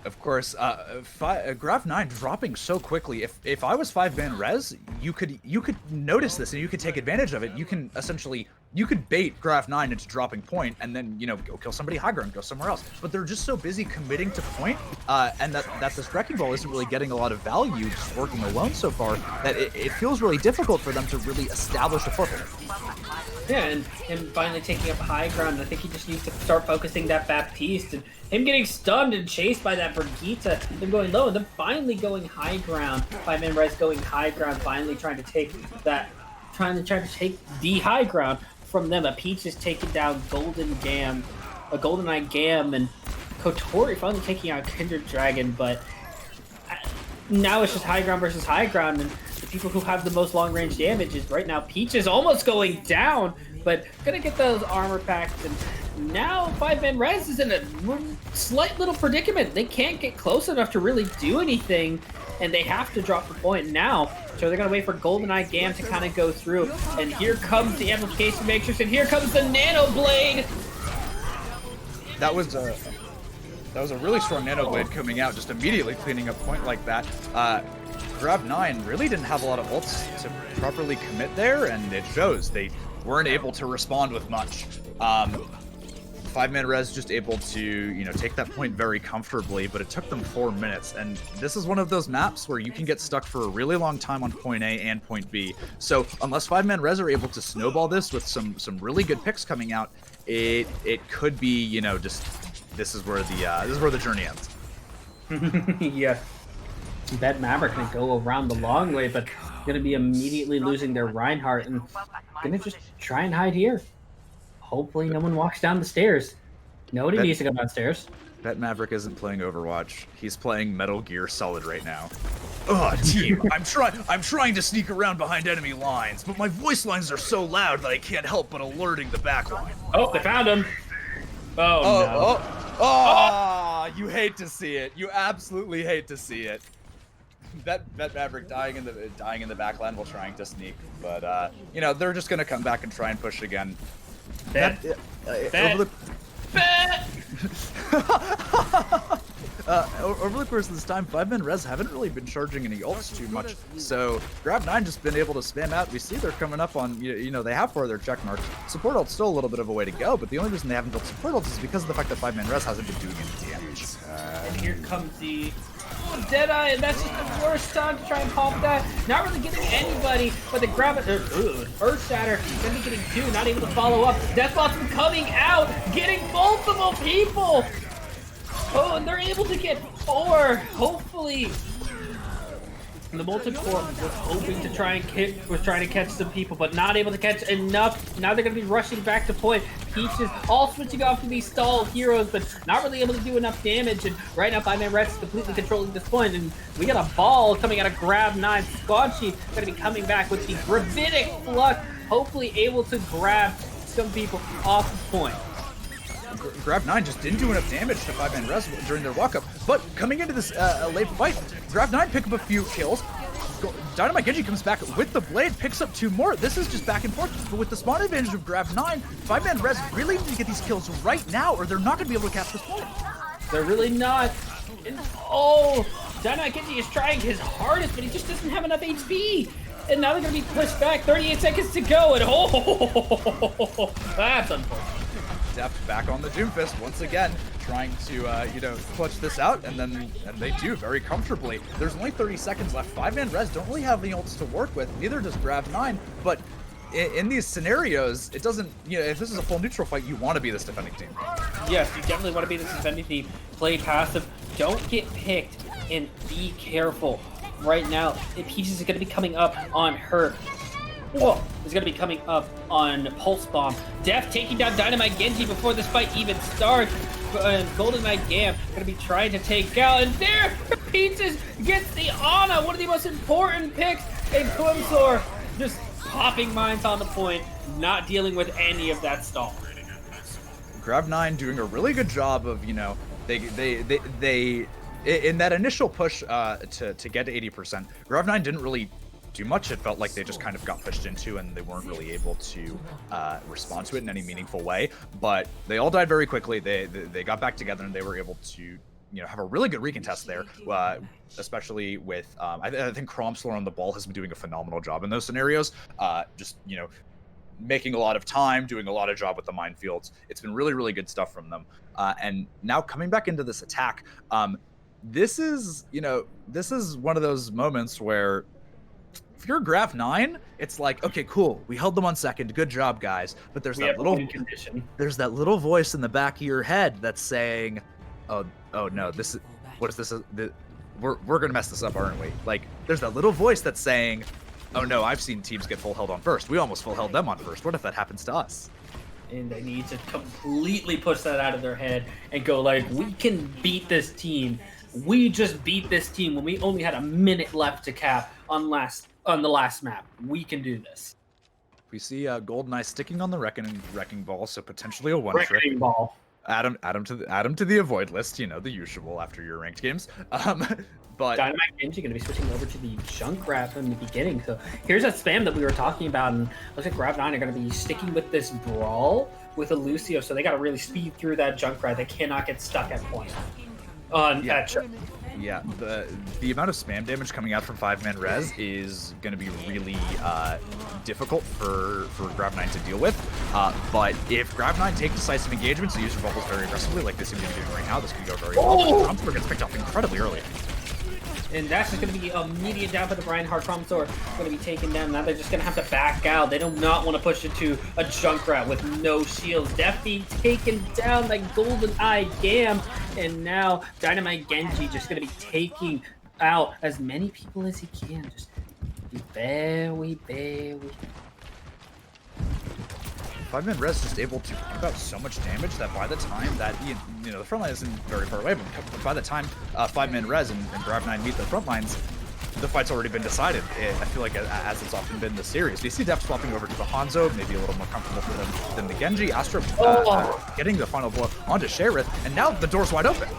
Of course, Grav-9 dropping so quickly. If I was 5-man res, you could notice this and you could take advantage of it. You can essentially bait Grav-9 into dropping point and then, you know, go kill somebody high ground, go somewhere else. But they're just so busy committing to point, and that this wrecking ball isn't really getting a lot of value just working alone so far, that it feels really difficult for them to really establish a foothold. Yeah, and him finally taking up high ground. I think he just needs to start focusing that Baptiste, and him getting stunned and chased by that Brigitte, them going low, and then finally going high ground. 5-man res going high ground, finally trying to take the high ground from them. A Peach is taking down GoldenEye Gam, and Kotori finally taking out Kindred Dragon, but now it's just high ground versus high ground, and the people who have the most long-range damage is right now Peach is almost going down, but gonna get those armor packs, and now 5-man res is in a slight little predicament. They can't get close enough to really do anything, and they have to drop the point now. So they're gonna wait for GoldenEye Gam to kind of go through, and here comes the Amplification Matrix, and here comes the Nano Blade. That was a really strong Nano Blade coming out, just immediately cleaning up point like that. Grav-9 really didn't have a lot of ults to properly commit there, and it shows. They weren't able to respond with much. 5-man res just able to, you know, take that point very comfortably, but it took them 4 minutes, and this is one of those maps where you can get stuck for a really long time on point A and point B. So unless 5-man res are able to snowball this with some really good picks coming out, it could be, you know, just this is where the journey ends. Yeah. Bet Maverick gonna go around the long way, but gonna be immediately losing their Reinhardt and gonna just try and hide here. Hopefully no one walks down the stairs. Nobody needs to go downstairs. Bet Maverick isn't playing Overwatch. He's playing Metal Gear Solid right now. Ugh, team, I'm trying to sneak around behind enemy lines, but my voice lines are so loud that I can't help but alerting the backline. Oh, they found him. Oh, no. Oh, you hate to see it. You absolutely hate to see it. Bet Maverick dying in the backline while trying to sneak, but you know, they're just gonna come back and try and push again. Bet. Over the course of this time, 5-man res haven't really been charging any ults too much, so Grav-9 just been able to spam out. We see they're coming up on, you know, they have 4 of their check marks. Support ult's still a little bit of a way to go, but the only reason they haven't built support ults is because of the fact that 5-man res hasn't been doing any damage. And here comes the Deadeye, and that's just the worst time to try and pop that. Not really getting anybody, but the Earth Shatter, gonna be getting 2, not able to follow up. Deathbot's coming out, getting multiple people. Oh, and they're able to get 4. Hopefully, the Molten Core was hoping to try and catch some people, but not able to catch enough. Now they're gonna be rushing back to point. Peach is all switching off to these stall heroes, but not really able to do enough damage. And right now, 5-man res is completely controlling this point, and we got a ball coming out of Grav-9. Squad Chief gonna be coming back with the Gravitic Flux, hopefully able to grab some people off the point. Grav-9 just didn't do enough damage to 5-man res during their walk-up, but coming into this late fight, Grav-9 pick up a few kills. Dynamite Genji comes back with the blade, picks up 2 more. This is just back and forth, but with the spawn advantage of Grav-9, 5-man res really need to get these kills right now, or they're not going to be able to catch this point. They're really not. And, oh, Dynamite Genji is trying his hardest, but he just doesn't have enough HP. And now they're going to be pushed back. 38 seconds to go, and oh, that's unfortunate. Deft back on the Doomfist once again, trying to, you know, clutch this out, and they do very comfortably. There's only 30 seconds left. 5-man res don't really have any ults to work with, neither does Grav-9, but in these scenarios, it doesn't, you know, if this is a full neutral fight, you want to be this defending team. Yes, you definitely want to be this defending team. Play passive, don't get picked, and be careful. Right now, Peaches is going to be coming up on her. Whoa, is going to be coming up on Pulse Bomb. Def taking down Dynamite Genji before this fight even starts. Golden Knight Gam going to be trying to take out. And there, Peaches gets the Ana, one of the most important picks. And Clemsor just popping mines on the point, not dealing with any of that stall. Grav-9 doing a really good job of, you know, they in that initial push to get to 80%, Grav-9 didn't really do much. It felt like they just kind of got pushed into and they weren't really able to respond to it in any meaningful way. But they all died very quickly. They got back together and they were able to, you know, have a really good recontest there, especially with I think Cromslor on the ball has been doing a phenomenal job in those scenarios. Just, you know, making a lot of time, doing a lot of job with the minefields. It's been really, really good stuff from them. And now coming back into this attack, this is, you know, this is one of those moments where if you're Grav-9, it's like, okay, cool, we held them on second, good job, guys. But there's that little voice in the back of your head that's saying, oh no, this is, what is this? We're gonna mess this up, aren't we? Like, there's that little voice that's saying, oh no, I've seen teams get full held on first. We almost full held them on first. What if that happens to us? And they need to completely push that out of their head and go like, we can beat this team. We just beat this team when we only had a minute left to cap on the last map. We can do this. We see GoldenEye sticking on the wrecking ball, so potentially a one trick. Wrecking ball. Add him to the avoid list, you know, the usual after your ranked games. But Dynamite Genji going to be switching over to the Junkrat in the beginning. So here's that spam that we were talking about, and looks like Grav-9 are going to be sticking with this brawl with a Lucio. So they got to really speed through that Junkrat. They cannot get stuck at point. Yeah, the amount of spam damage coming out from 5-man res is going to be really difficult for Grav-9 to deal with. But if Grav-9 take decisive engagements and use their bubbles very aggressively, like they seem to be doing right now, this could go very well. Cromsor gets picked up incredibly early. And that's just going to be a immediate down for the Reinhardt. Cromsor going to be taken down. Now they're just going to have to back out. They do not want to push it to a Junkrat with no shields. Def being taken down like GoldenEye Gam. And now Dynamite Genji just going to be taking out as many people as he can. Just be very. 5-man res just able to pump out so much damage that by the time that, you know, the front line isn't very far away, but by the time 5-man res and Grav-9 meet the front lines, the fight's already been decided. I feel like as it's often been the series. We see Def swapping over to the Hanzo, maybe a little more comfortable for them than the Genji. Astra getting the final blow onto Sherith, and now the door's wide open.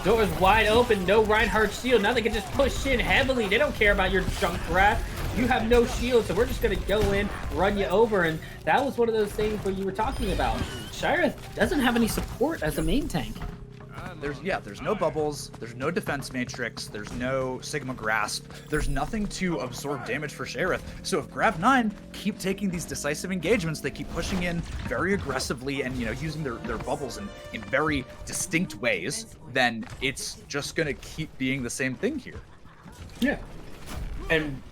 Door is wide open, no Reinhardt shield. Now they can just push in heavily. They don't care about your Junkrat. You have no shield, so we're just going to go in, run you over. And that was one of those things where you were talking about. Shireth doesn't have any support as a main tank. There's no bubbles, there's no defense matrix, there's no Sigma Grasp, there's nothing to absorb damage for Sherith. So if Grav-9 keep taking these decisive engagements, they keep pushing in very aggressively and, you know, using their bubbles in very distinct ways, then it's just going to keep being the same thing here. Yeah. And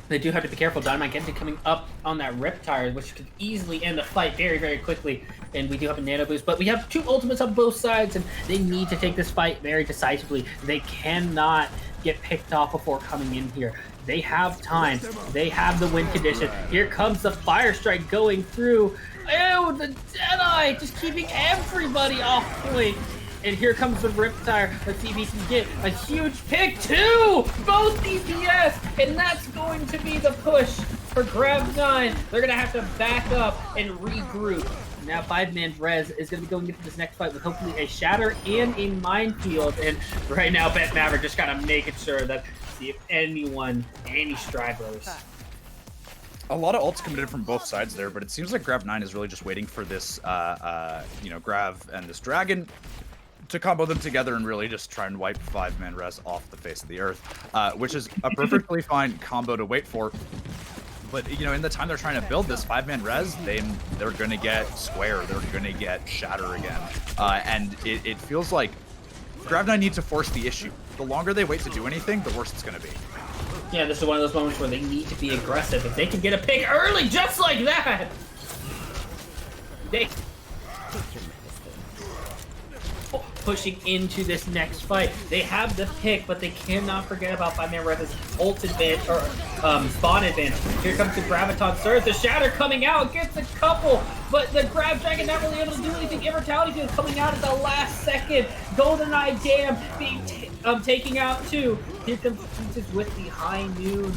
they do have to be careful. Dynamite Genji coming up on that Riptire, which could easily end the fight very, very quickly. And we do have a nano boost, but we have two ultimates on both sides, and they need to take this fight very decisively. They cannot get picked off before coming in here. They have time. They have the win condition. Here comes the Fire Strike going through. Ew, the Deadeye just keeping everybody off point. And here comes the Riptire. Let's see if he can get a huge pick too! Both DPS! And that's going to be the push for Grav-9. They're going to have to back up and regroup. Now 5-man res is going to be going into this next fight with hopefully a Shatter and a Minefield. And right now, Bet Maverick just kind of making sure that, see if any stragglers. A lot of ults committed from both sides there, but it seems like Grav-9 is really just waiting for this, you know, Grav and this Dragon to combo them together and really just try and wipe 5-man res off the face of the earth, which is a perfectly fine combo to wait for. But in the time they're trying to build this 5-man res, they're gonna get square, they're gonna get shatter again, and it feels like Grav-9 needs to force the issue. The longer they wait to do anything, the worse it's gonna be. Yeah, this is one of those moments where they need to be aggressive. If they can get a pick early, just like that, they pushing into this next fight. They have the pick, but they cannot forget about 5-man Rez's ult advantage, or spawn advantage. Here comes the Graviton Surge. The Shatter coming out, gets a couple, but the Grav-Dragon not really able to do anything. Immortality Field coming out at the last second. GoldenEye Dam being taking out 2. Here comes Princess with the high noon.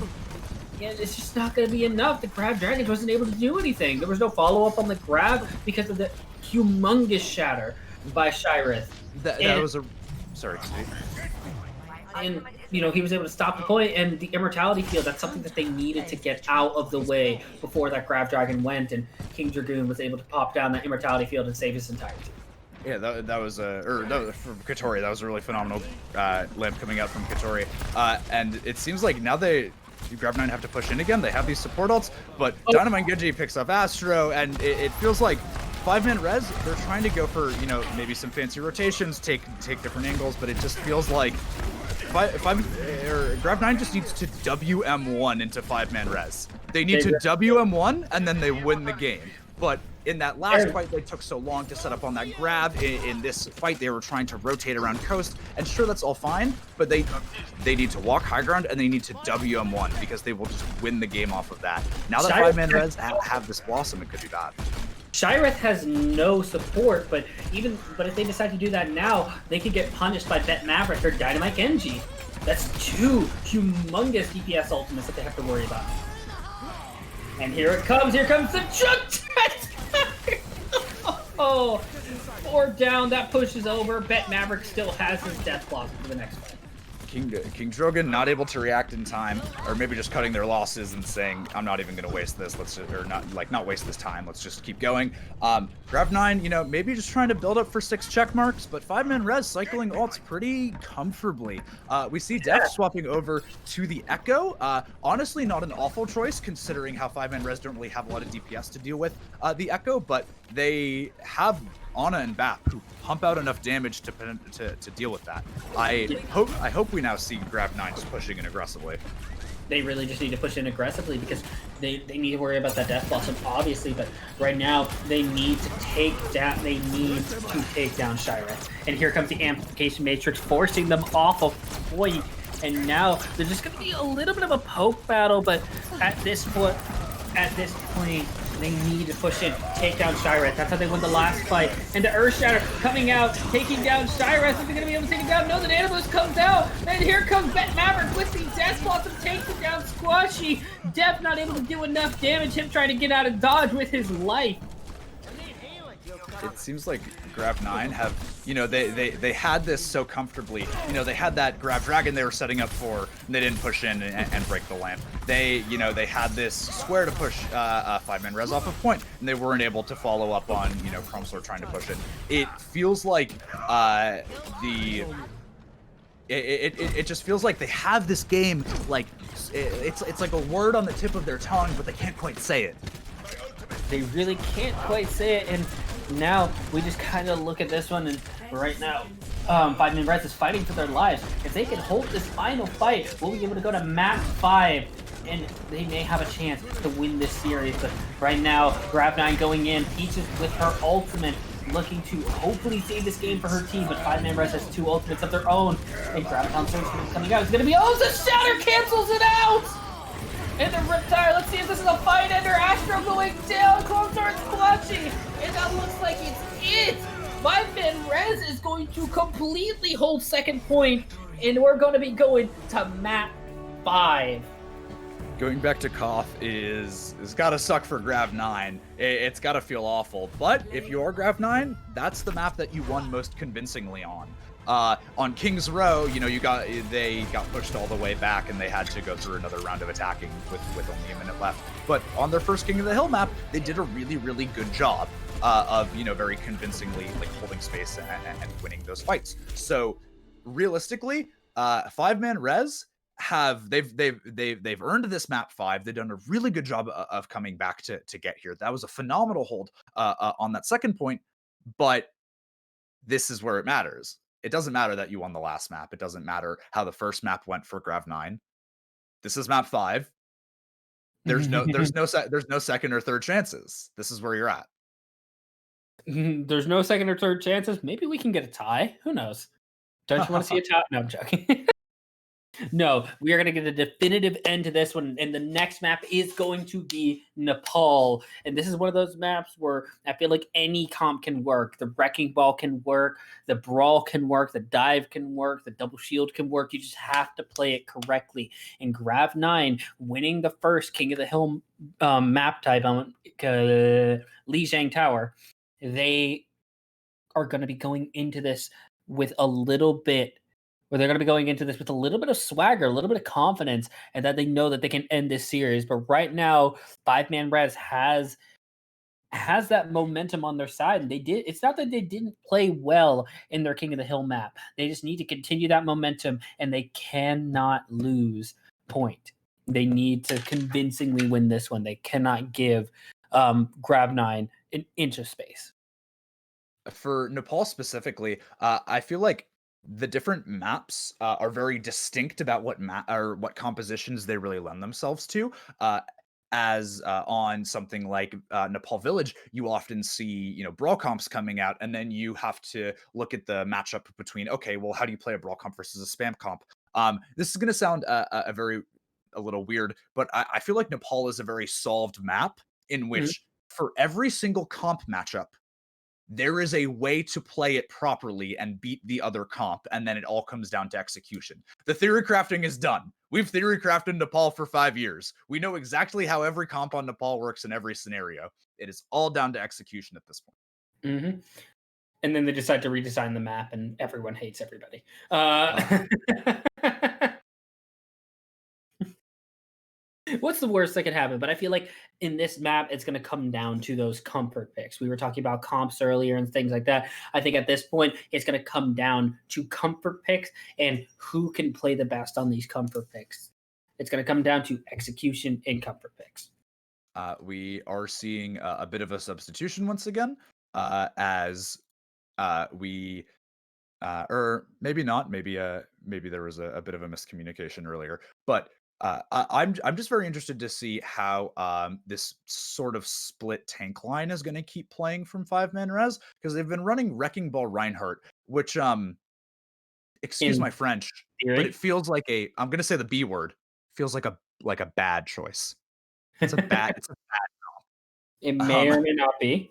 And it's just not going to be enough. The Grav-Dragon wasn't able to do anything. There was no follow-up on the grab because of the humongous Shatter by Shyrith. That was a... Sorry, Steve. And, he was able to stop the point, and the Immortality Field, that's something that they needed to get out of the way before that Grav-Dragon went, and King Dragoon was able to pop down that Immortality Field and save his entire team. Yeah, that was from Katori. That was a really phenomenal lamp coming out from Katori. And it seems like now Grav-9 have to push in again. They have these support ults, but Dynamite Genji picks up Astro, and it feels like 5-man res, they're trying to go for, maybe some fancy rotations, take different angles, but it just feels like Grav-9 just needs to WM1 into 5-man res. They need to WM1, and then they win the game. But in that last fight, they took so long to set up on that grab. In this fight, they were trying to rotate around coast, and sure, that's all fine, but they need to walk high ground, and they need to WM1, because they will just win the game off of that. Now that 5-man res have this Blossom, it could be bad. Shyrith has no support, but if they decide to do that now, they could get punished by Bet Maverick or Dynamite Genji. That's 2 humongous DPS ultimates that they have to worry about. And here comes the junk test! Oh, 4 down, that pushes over. Bet Maverick still has his death block for the next fight. King Drogon not able to react in time, or maybe just cutting their losses and saying, I'm not even going to waste this, not waste this time, let's just keep going. Grav-9, maybe just trying to build up for 6 check marks, but 5-man res cycling ults pretty comfortably. We see Def swapping over to the Echo. Honestly, not an awful choice, considering how 5-man res don't really have a lot of DPS to deal with the Echo, but they have Ana and Bap, who pump out enough damage to deal with that. I hope we now see Grav-9 just pushing in aggressively. They really just need to push in aggressively because they need to worry about that Death Blossom, obviously, but right now they need to take down Shyrith. And here comes the Amplification Matrix forcing them off of point. And now there's just going to be a little bit of a poke battle, but at this point, they need to push in, take down Shyrith. That's how they won the last fight. And the Earth Shatter coming out, taking down Shyrith. Is he going to be able to take him down? No, the Nanoboos comes out. And here comes Bet Maverick with the Death Blossom, takes him down Squashy. Def not able to do enough damage. Him trying to get out of dodge with his life. It seems like Grav-9 have, they had this so comfortably. They had that Grav-Dragon they were setting up for, and they didn't push in and break the lamp. They had this square to push 5-man res off of point, and they weren't able to follow up on, Crumbsler trying to push it. It feels like it just feels like they have this game, like, it's like a word on the tip of their tongue, but they can't quite say it. They really can't quite say it, and now we just kind of look at this one, and right now, 5-man res is fighting for their lives. If they can hold this final fight, we'll be able to go to map 5, and they may have a chance to win this series. But right now, Grav-9 going in, Peaches with her ultimate, looking to hopefully save this game for her team, but 5-man res has 2 ultimates of their own, and Graviton Surge coming out. It's going to be, the Shatter cancels it out! And the Riptire, let's see if this is a fight ender. Astro going down, Clone starts clutching, and that looks like it's it. 5-man res is going to completely hold second point, and we're going to be going to map 5. Going back to Koth is gotta suck for Grav-9. It's gotta feel awful. But if you're Grav-9, that's the map that you won most convincingly on. On King's Row, they got pushed all the way back and they had to go through another round of attacking with only a minute left. But on their first King of the Hill map, they did a really, really good job of, very convincingly holding space and winning those fights. So realistically, 5-man res they've earned this map 5. They've done a really good job of coming back to get here. That was a phenomenal hold on that second point, but this is where it matters. It doesn't matter that you won the last map. It doesn't matter how the first map went for Grav-9. This is map 5. There's no second or third chances. This is where you're at. There's no second or third chances. Maybe we can get a tie. Who knows? Don't you want to see a tie? No, I'm joking. No, we are going to get a definitive end to this one, and the next map is going to be Nepal. And this is one of those maps where I feel like any comp can work. The Wrecking Ball can work, the Brawl can work, the Dive can work, the Double Shield can work. You just have to play it correctly. And Grav-9 winning the first King of the Hill map type on Lijiang Tower, they are going to be going into this with a little bit where they're going to be going into this with a little bit of swagger, a little bit of confidence, and that they know that they can end this series. But right now, Five Man Res has that momentum on their side, and they did. It's not that they didn't play well in their King of the Hill map. They just need to continue that momentum, and they cannot lose point. They need to convincingly win this one. They cannot give Grav-9 an inch of space. For Nepal specifically, I feel like the different maps are very distinct about what or what compositions they really lend themselves to. As on something like Nepal Village, you often see brawl comps coming out, and then you have to look at the matchup between, okay, well, how do you play a brawl comp versus a spam comp? This is going to sound a little weird, but I feel like Nepal is a very solved map in which for every single comp matchup, there is a way to play it properly and beat the other comp, and then it all comes down to execution. The theory crafting is done. We've theory crafted Nepal for 5 years. We know exactly how every comp on Nepal works in every scenario. It is all down to execution at this point. Mm-hmm. And then they decide to redesign the map, and everyone hates everybody. What's the worst that could happen? But I feel like in this map, it's going to come down to those comfort picks. We were talking about comps earlier and things like that. I think at this point, it's going to come down to comfort picks and who can play the best on these comfort picks. It's going to come down to execution and comfort picks. We are seeing a bit of a substitution once again, as we or maybe not. Maybe there was a bit of a miscommunication earlier. But I'm just very interested to see how this sort of split tank line is going to keep playing from 5-man res, because they've been running Wrecking Ball Reinhardt, which excuse my French, but it feels like I'm going to say the B word. Feels like a bad choice. It's a bad. It may or may not be.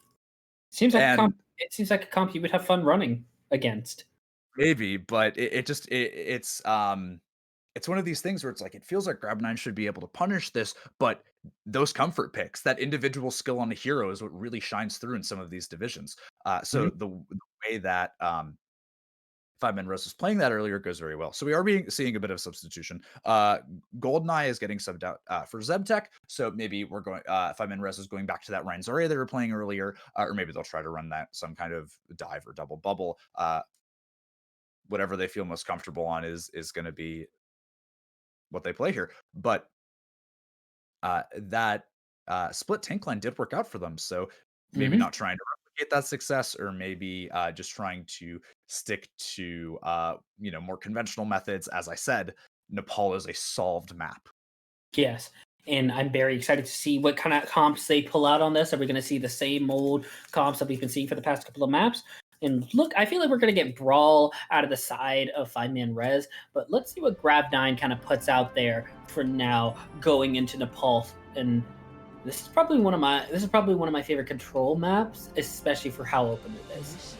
Seems like it seems like a comp you would have fun running against. Maybe, but it's one of these things where it's like, it feels like Grav-9 should be able to punish this, but those comfort picks, that individual skill on the hero is what really shines through in some of these divisions. So the way that 5-man res was playing that earlier goes very well. So we are seeing a bit of substitution. Goldeneye is getting subbed out for Zebtech, so maybe we're going 5-man res is going back to that Rein Zarya they were playing earlier, or maybe they'll try to run that some kind of dive or double bubble. Whatever they feel most comfortable on is going to be what they play here. But that split tank line did work out for them, so maybe not trying to replicate that success, or maybe just trying to stick to more conventional methods. As I said, Nepal is a solved map. Yes. And I'm very excited to see what kind of comps they pull out on this. Are we going to see the same old comps that we've been seeing for the past couple of maps? And look, I feel like we're going to get Brawl out of the side of 5-man res, but let's see what Grav-9 kind of puts out there for now going into Nepal. And this is probably one of my favorite control maps, especially for how open it is.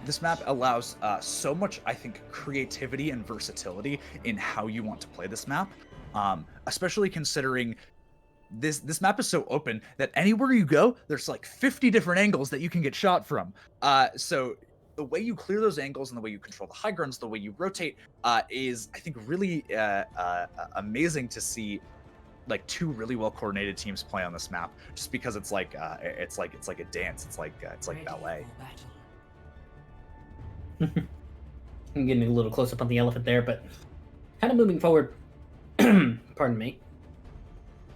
This map allows so much, I think, creativity and versatility in how you want to play this map, especially considering this map is so open that anywhere you go, there's like 50 different angles that you can get shot from. So the way you clear those angles and the way you control the high grounds, the way you rotate, is, I think, really amazing to see. Like, two really well coordinated teams play on this map, just because it's like a dance. It's like ballet. I'm getting a little close up on the elephant there, but kind of moving forward. Pardon me.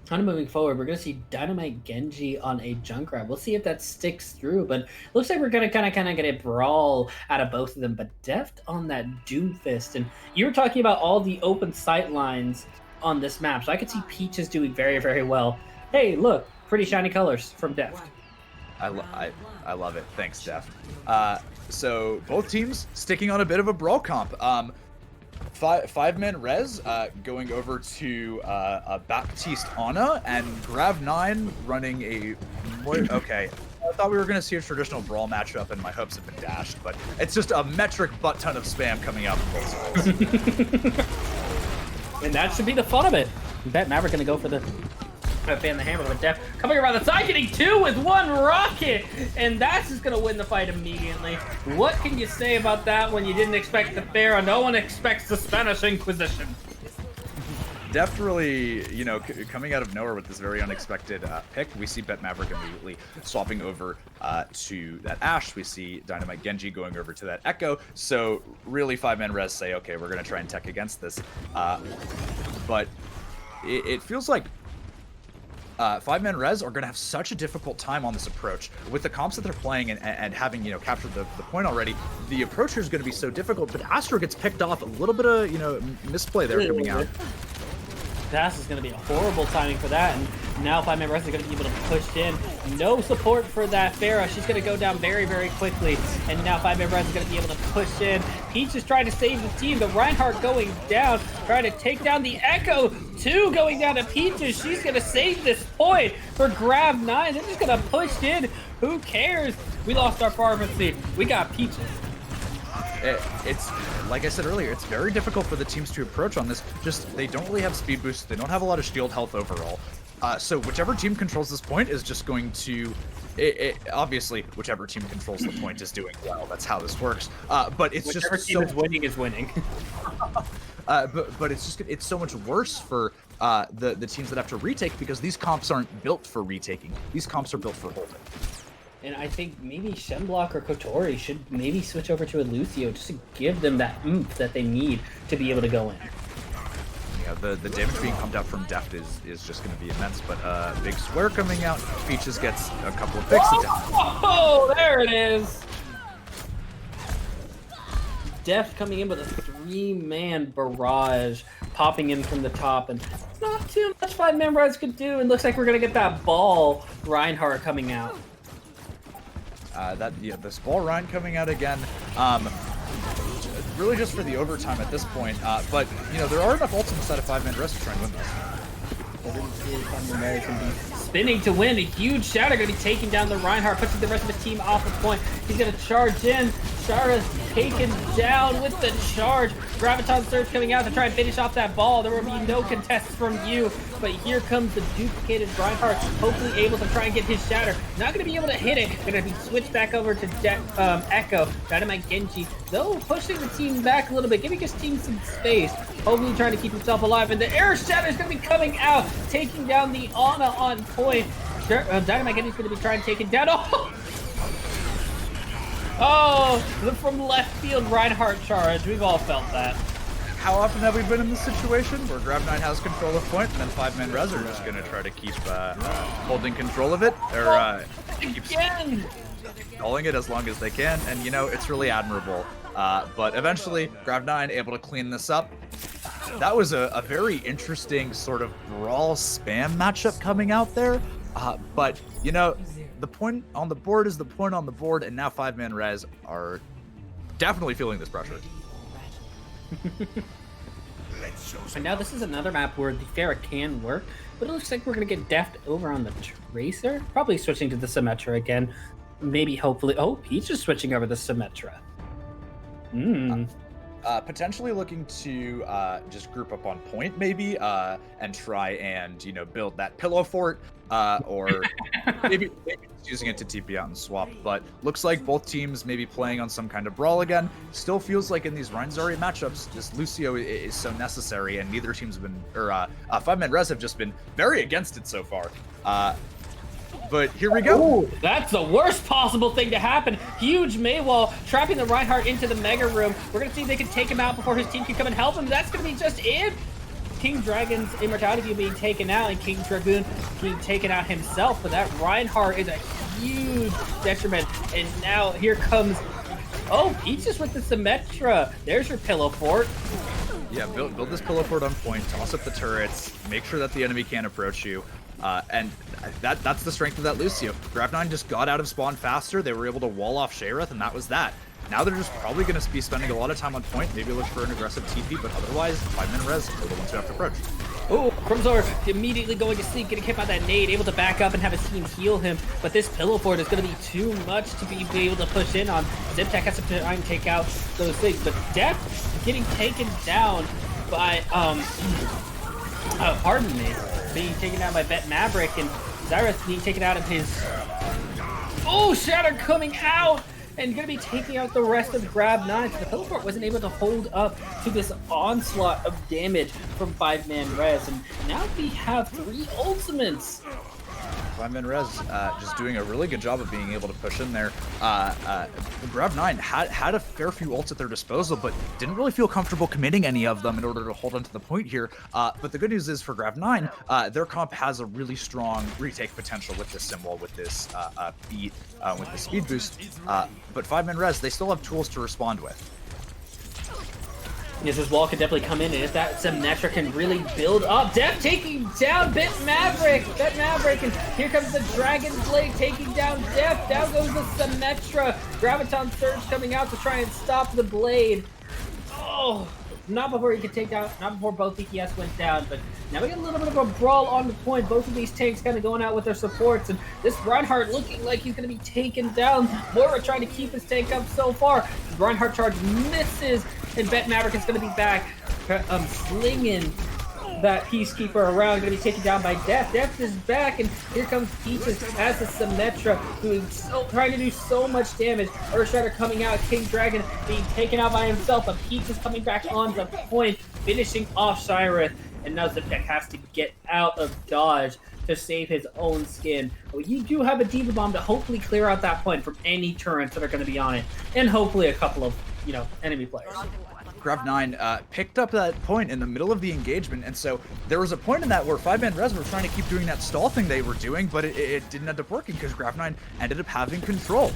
Kind of moving forward, we're going to see Dynamite Genji on a Junkrat. We'll see if that sticks through, but looks like we're going to kind of get a brawl out of both of them. But Deft on that Doomfist, and you were talking about all the open sight lines on this map, so I could see Peaches doing very, very well. Hey, look, pretty shiny colors from Deft. I love it. Thanks, Deft. So both teams sticking on a bit of a brawl comp. Five-man res going over to Baptiste Anna and Grav-9 running a... Okay, I thought we were going to see a traditional brawl matchup and my hopes have been dashed, but it's just a metric butt ton of spam coming out from both sides. And that should be the fun of it. I bet Maverick going to go for the... fan the hammer with Deft coming around the side, getting 2 with 1 rocket, and that's just gonna win the fight immediately. What can you say about that when you didn't expect the Pharah? No one expects the Spanish Inquisition. Deft really, you know, coming out of nowhere with this very unexpected pick. We see Bet Maverick immediately swapping over to that Ashe. We see Dynamite Genji going over to that Echo. So really, 5-man res say, okay, we're gonna try and tech against this, but it feels like 5-man res are going to have such a difficult time on this approach with the comps that they're playing and having, you know, captured the point already. The approach here is going to be so difficult, but Astro gets picked off. A little bit of, you know, misplay there coming out. This is going to be a horrible timing for that, and now 5-man res is going to be able to push in. No support for that Pharah. She's going to go down very, very quickly, and now 5-man res is going to be able to push in. Peach is trying to save the team, but Reinhardt going down, trying to take down the Echo. 2 going down to Peaches. She's going to save this point for Grav-9. They're just going to push in. Who cares? We lost our pharmacy. We got Peaches. It's like I said earlier, it's very difficult for the teams to approach on this. Just they don't really have speed boosts. They don't have a lot of shield health overall. So whichever team controls this point is just going to, obviously, whichever team controls the point is doing well. That's how this works. But it's whichever just team is winning is winning. but it's so much worse for the teams that have to retake because these comps aren't built for retaking. These comps are built for holding. And I think maybe Shenblock or Kotori should maybe switch over to a Lucio just to give them that oomph that they need to be able to go in. Yeah, the damage being pumped out from Deft is just going to be immense, but big swear coming out. Peaches gets a couple of picks. Oh, there it is! Deft coming in with a 3-man barrage, popping in from the top, and not too much 5-man res could do, and looks like we're going to get that ball Reinhardt coming out. This ball Ryan coming out again, really just for the overtime at this point. But you know there are enough ults inside of 5-man res to try and win this. Spinning to win, a huge Shatter going to be taking down the Reinhardt, pushing the rest of his team off the point. He's going to charge in. Shara's taken down with the charge. Graviton Surge coming out to try and finish off that ball. There will be no contests from you, but here comes the duplicated Reinhardt, hopefully able to try and get his Shatter. Not going to be able to hit it. Going to be switched back over to Echo. Dynamite Genji, though, pushing the team back a little bit, giving his team some space. Hopefully trying to keep himself alive, and the air Shatter is going to be coming out, taking down the Ana on point. Dynamite Genji is going to be trying to take it down. Oh, from left field Reinhardt charge. We've all felt that. How often have we been in this situation where Grav-9 has control of point and then 5-man res are just going to try to keep holding control of it? Or keep stalling it as long as they can, and you know, it's really admirable. But eventually, Grav-9 able to clean this up. That was a very interesting sort of brawl spam matchup coming out there. But, you know, the point on the board is the point on the board, and now 5-man res are definitely feeling this pressure. And now this is another map where the Pharah can work, but it looks like we're going to get Deft over on the Tracer. Probably switching to the Symmetra again. Maybe, hopefully... Oh, Peach is switching over the Symmetra. Potentially looking to just group up on point, maybe, and try and, you know, build that pillow fort, or maybe just using it to TP out and swap. But looks like both teams maybe playing on some kind of brawl again. Still feels like in these Reinzari matchups, this Lucio is so necessary, and neither team's been, or 5-man res have just been very against it so far. But here we go. Ooh, that's the worst possible thing to happen. Huge Maywall trapping the Reinhardt into the Mega Room. We're going to see if they can take him out before his team can come and help him. That's going to be just it. King Dragon's immortality being taken out and King Dragoon being taken out himself, but that Reinhardt is a huge detriment. And now here comes, oh, Peaches with the Symmetra. There's your pillow fort. Yeah, build this pillow fort on point, toss up the turrets, make sure that the enemy can't approach you. And that's the strength of that Lucio. Grav-9 just got out of spawn faster, they were able to wall off Shareth, and that was that. Now they're just probably going to be spending a lot of time on point, maybe look for an aggressive TP, but otherwise, 5-man res are the ones who have to approach. Oh, Crimzor immediately going to sleep, getting hit by that nade, able to back up and have his team heal him. But this pillow fort is going to be too much to be able to push in on. Ziptech has to try and take out those things. But Def getting taken down by, pardon me, being taken down by Bet Maverick, and Xyrath being taken out of his... Oh, Shatter coming out! And going to be taking out the rest of Grav-9. So the pillow fort wasn't able to hold up to this onslaught of damage from 5-man res. And now we have 3 ultimates. 5-man res just doing a really good job of being able to push in there. Grav-9 had a fair few ults at their disposal, but didn't really feel comfortable committing any of them in order to hold onto the point here. But the good news is for Grav-9, their comp has a really strong retake potential with this Simwall, with this beat, with the speed boost. But 5-man res, they still have tools to respond with. Yes, this wall can definitely come in, and if that Symmetra can really build up. Def taking down Bet Maverick, and here comes the Dragon Blade taking down Def. Down goes the Symmetra. Graviton Surge coming out to try and stop the Blade. Oh, not before he could take down, not before both DPS went down, but now we got a little bit of a brawl on the point. Both of these tanks kind of going out with their supports, and this Reinhardt looking like he's going to be taken down. Moira trying to keep his tank up so far. Reinhardt charge misses, and Bet Maverick is going to be back, slinging that Peacekeeper around, going to be taken down by Def. Def is back, and here comes Peaches as the Symmetra, trying to do so much damage. Earthstrider coming out, King Dragon being taken out by himself, but Peaches coming back on the point, finishing off Shyreth, and now Ziptech has to get out of dodge to save his own skin. Well, you do have a Diva Bomb to hopefully clear out that point from any turrets that are going to be on it, and hopefully a couple of, enemy players. Grav-9 picked up that point in the middle of the engagement, and so there was a point in that where 5-man res were trying to keep doing that stall thing they were doing, but it didn't end up working because Grav-9 ended up having control.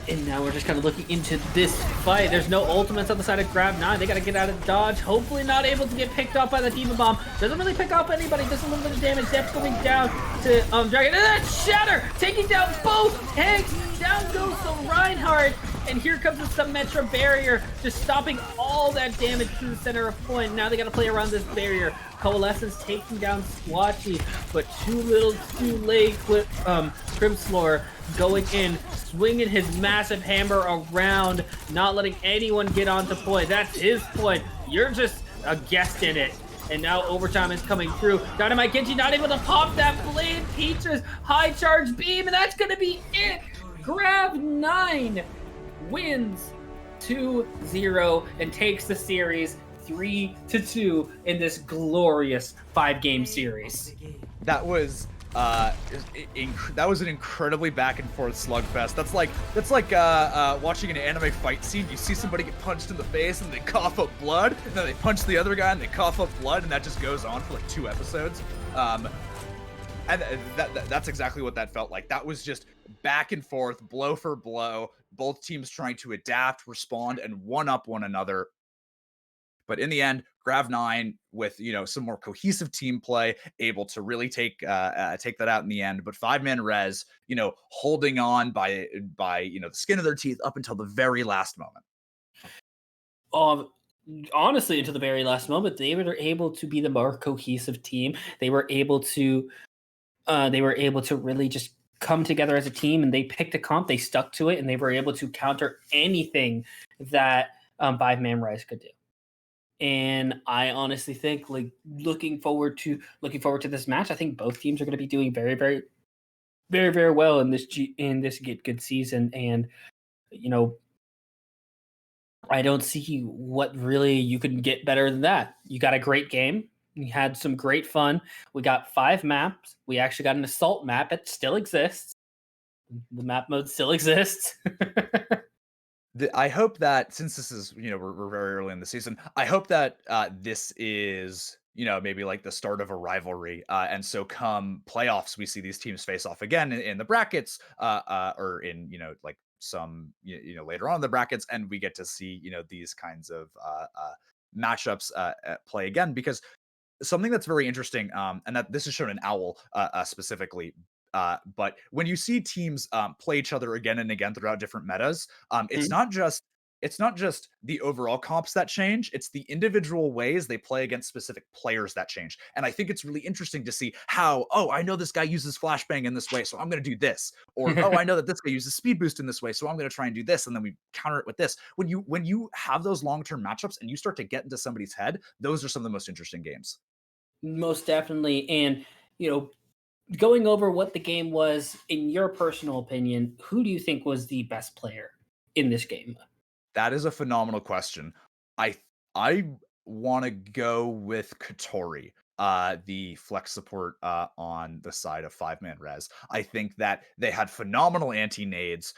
And now we're just kind of looking into this fight. There's no ultimates on the side of Grav-9. They got to get out of dodge. Hopefully not able to get picked up by the Diva Bomb. Doesn't really pick up anybody. Does a little bit of damage. Depth coming down to Dragon. And then Shatter taking down both tanks. Down goes the Reinhardt. And here comes the Symmetra barrier, just stopping all that damage to the center of point. Now they got to play around this barrier. Coalescence taking down Squatchy, but too little, too late. Crimslore going in, swinging his massive hammer around, not letting anyone get onto point. That's his point. You're just a guest in it. And now overtime is coming through. Dynamite Genji not able to pop that blade. Peaches high charge beam, and that's going to be it. Grav-9 wins 2-0 and takes the series 3-2 in this glorious 5-game series. That was an incredibly back and forth slugfest. That's like watching an anime fight scene. You see somebody get punched in the face and they cough up blood, and then they punch the other guy and they cough up blood, and that just goes on for like 2 episodes. And that's exactly what that felt like. That was just back and forth, blow for blow, both teams trying to adapt, respond, and one-up one another. But in the end, Grav-9 with some more cohesive team play, able to really take that out in the end. But 5-man res, holding on by the skin of their teeth up until the very last moment. Honestly, until the very last moment, they were able to be the more cohesive team. They were able to really just come together as a team, and they picked a comp, they stuck to it, and they were able to counter anything that 5-man res could do. And I honestly think, looking forward to this match, I think both teams are going to be doing very, very, very, very well in this GitGud season. And I don't see what really you can get better than that. You got a great game. We had some great fun. We got 5 maps. We actually got an assault map. It still exists. The map mode still exists. I hope that since this is, we're very early in the season, I hope that this is, maybe like the start of a rivalry. And so come playoffs, we see these teams face off again in the brackets, or in, like some, later on in the brackets, and we get to see, these kinds of matchups play again because something that's very interesting, and that this is shown in Owl specifically. But when you see teams play each other again and again throughout different metas, it's not just the overall comps that change; it's the individual ways they play against specific players that change. And I think it's really interesting to see how, oh, I know this guy uses flashbang in this way, so I'm going to do this, or oh, I know that this guy uses speed boost in this way, so I'm going to try and do this, and then we counter it with this. When you have those long term matchups and you start to get into somebody's head, those are some of the most interesting games. Most definitely. And, you know, going over what the game was, in your personal opinion, who do you think was the best player in this game? That is a phenomenal question. I I wanna go with Katori, the flex support, on the side of five-man res. I think that they had phenomenal anti-nades.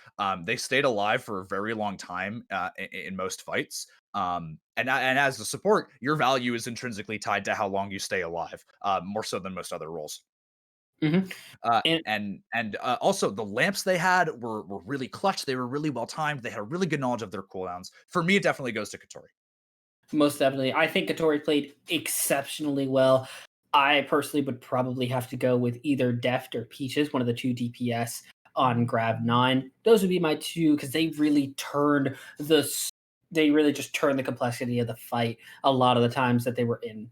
They stayed alive for a very long time, in most fights. And as a support, your value is intrinsically tied to how long you stay alive, more so than most other roles. Hmm. And And also the lamps they had were really clutch. They were really well timed. They had a really good knowledge of their cooldowns. For me, it definitely goes to Katori. most definitely, I think Katori played exceptionally well. I personally would probably have to go with either Deft or Peaches, one of the two DPS on Grav-9. Those would be my two because they really just turned the complexity of the fight a lot of the times that they were in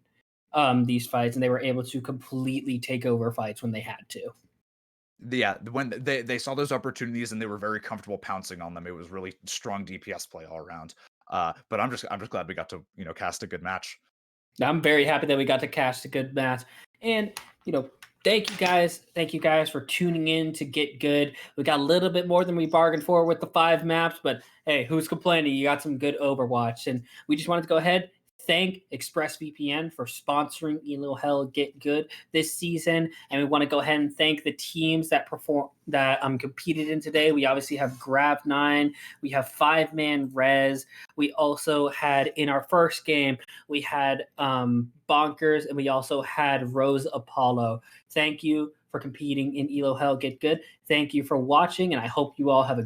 these fights, and they were able to completely take over fights when they had to. Yeah, when they saw those opportunities and they were very comfortable pouncing on them. It was really strong DPS play all around. But I'm just glad we got to cast a good match. I'm very happy that we got to cast a good match. And, you know, thank you guys. Thank you guys for tuning in to Get Good. We got a little bit more than we bargained for with the 5 maps, but hey, who's complaining? You got some good Overwatch. And we just wanted to go ahead, thank ExpressVPN for sponsoring Elo Hell Get Good this season. And we want to go ahead and thank the teams that competed in today. We obviously have Grav-9, we have five-man Res. We also had in our first game, we had Bonkers, and we also had Rose Apollo. Thank you for competing in Elo Hell Get Good. Thank you for watching, and I hope you all have a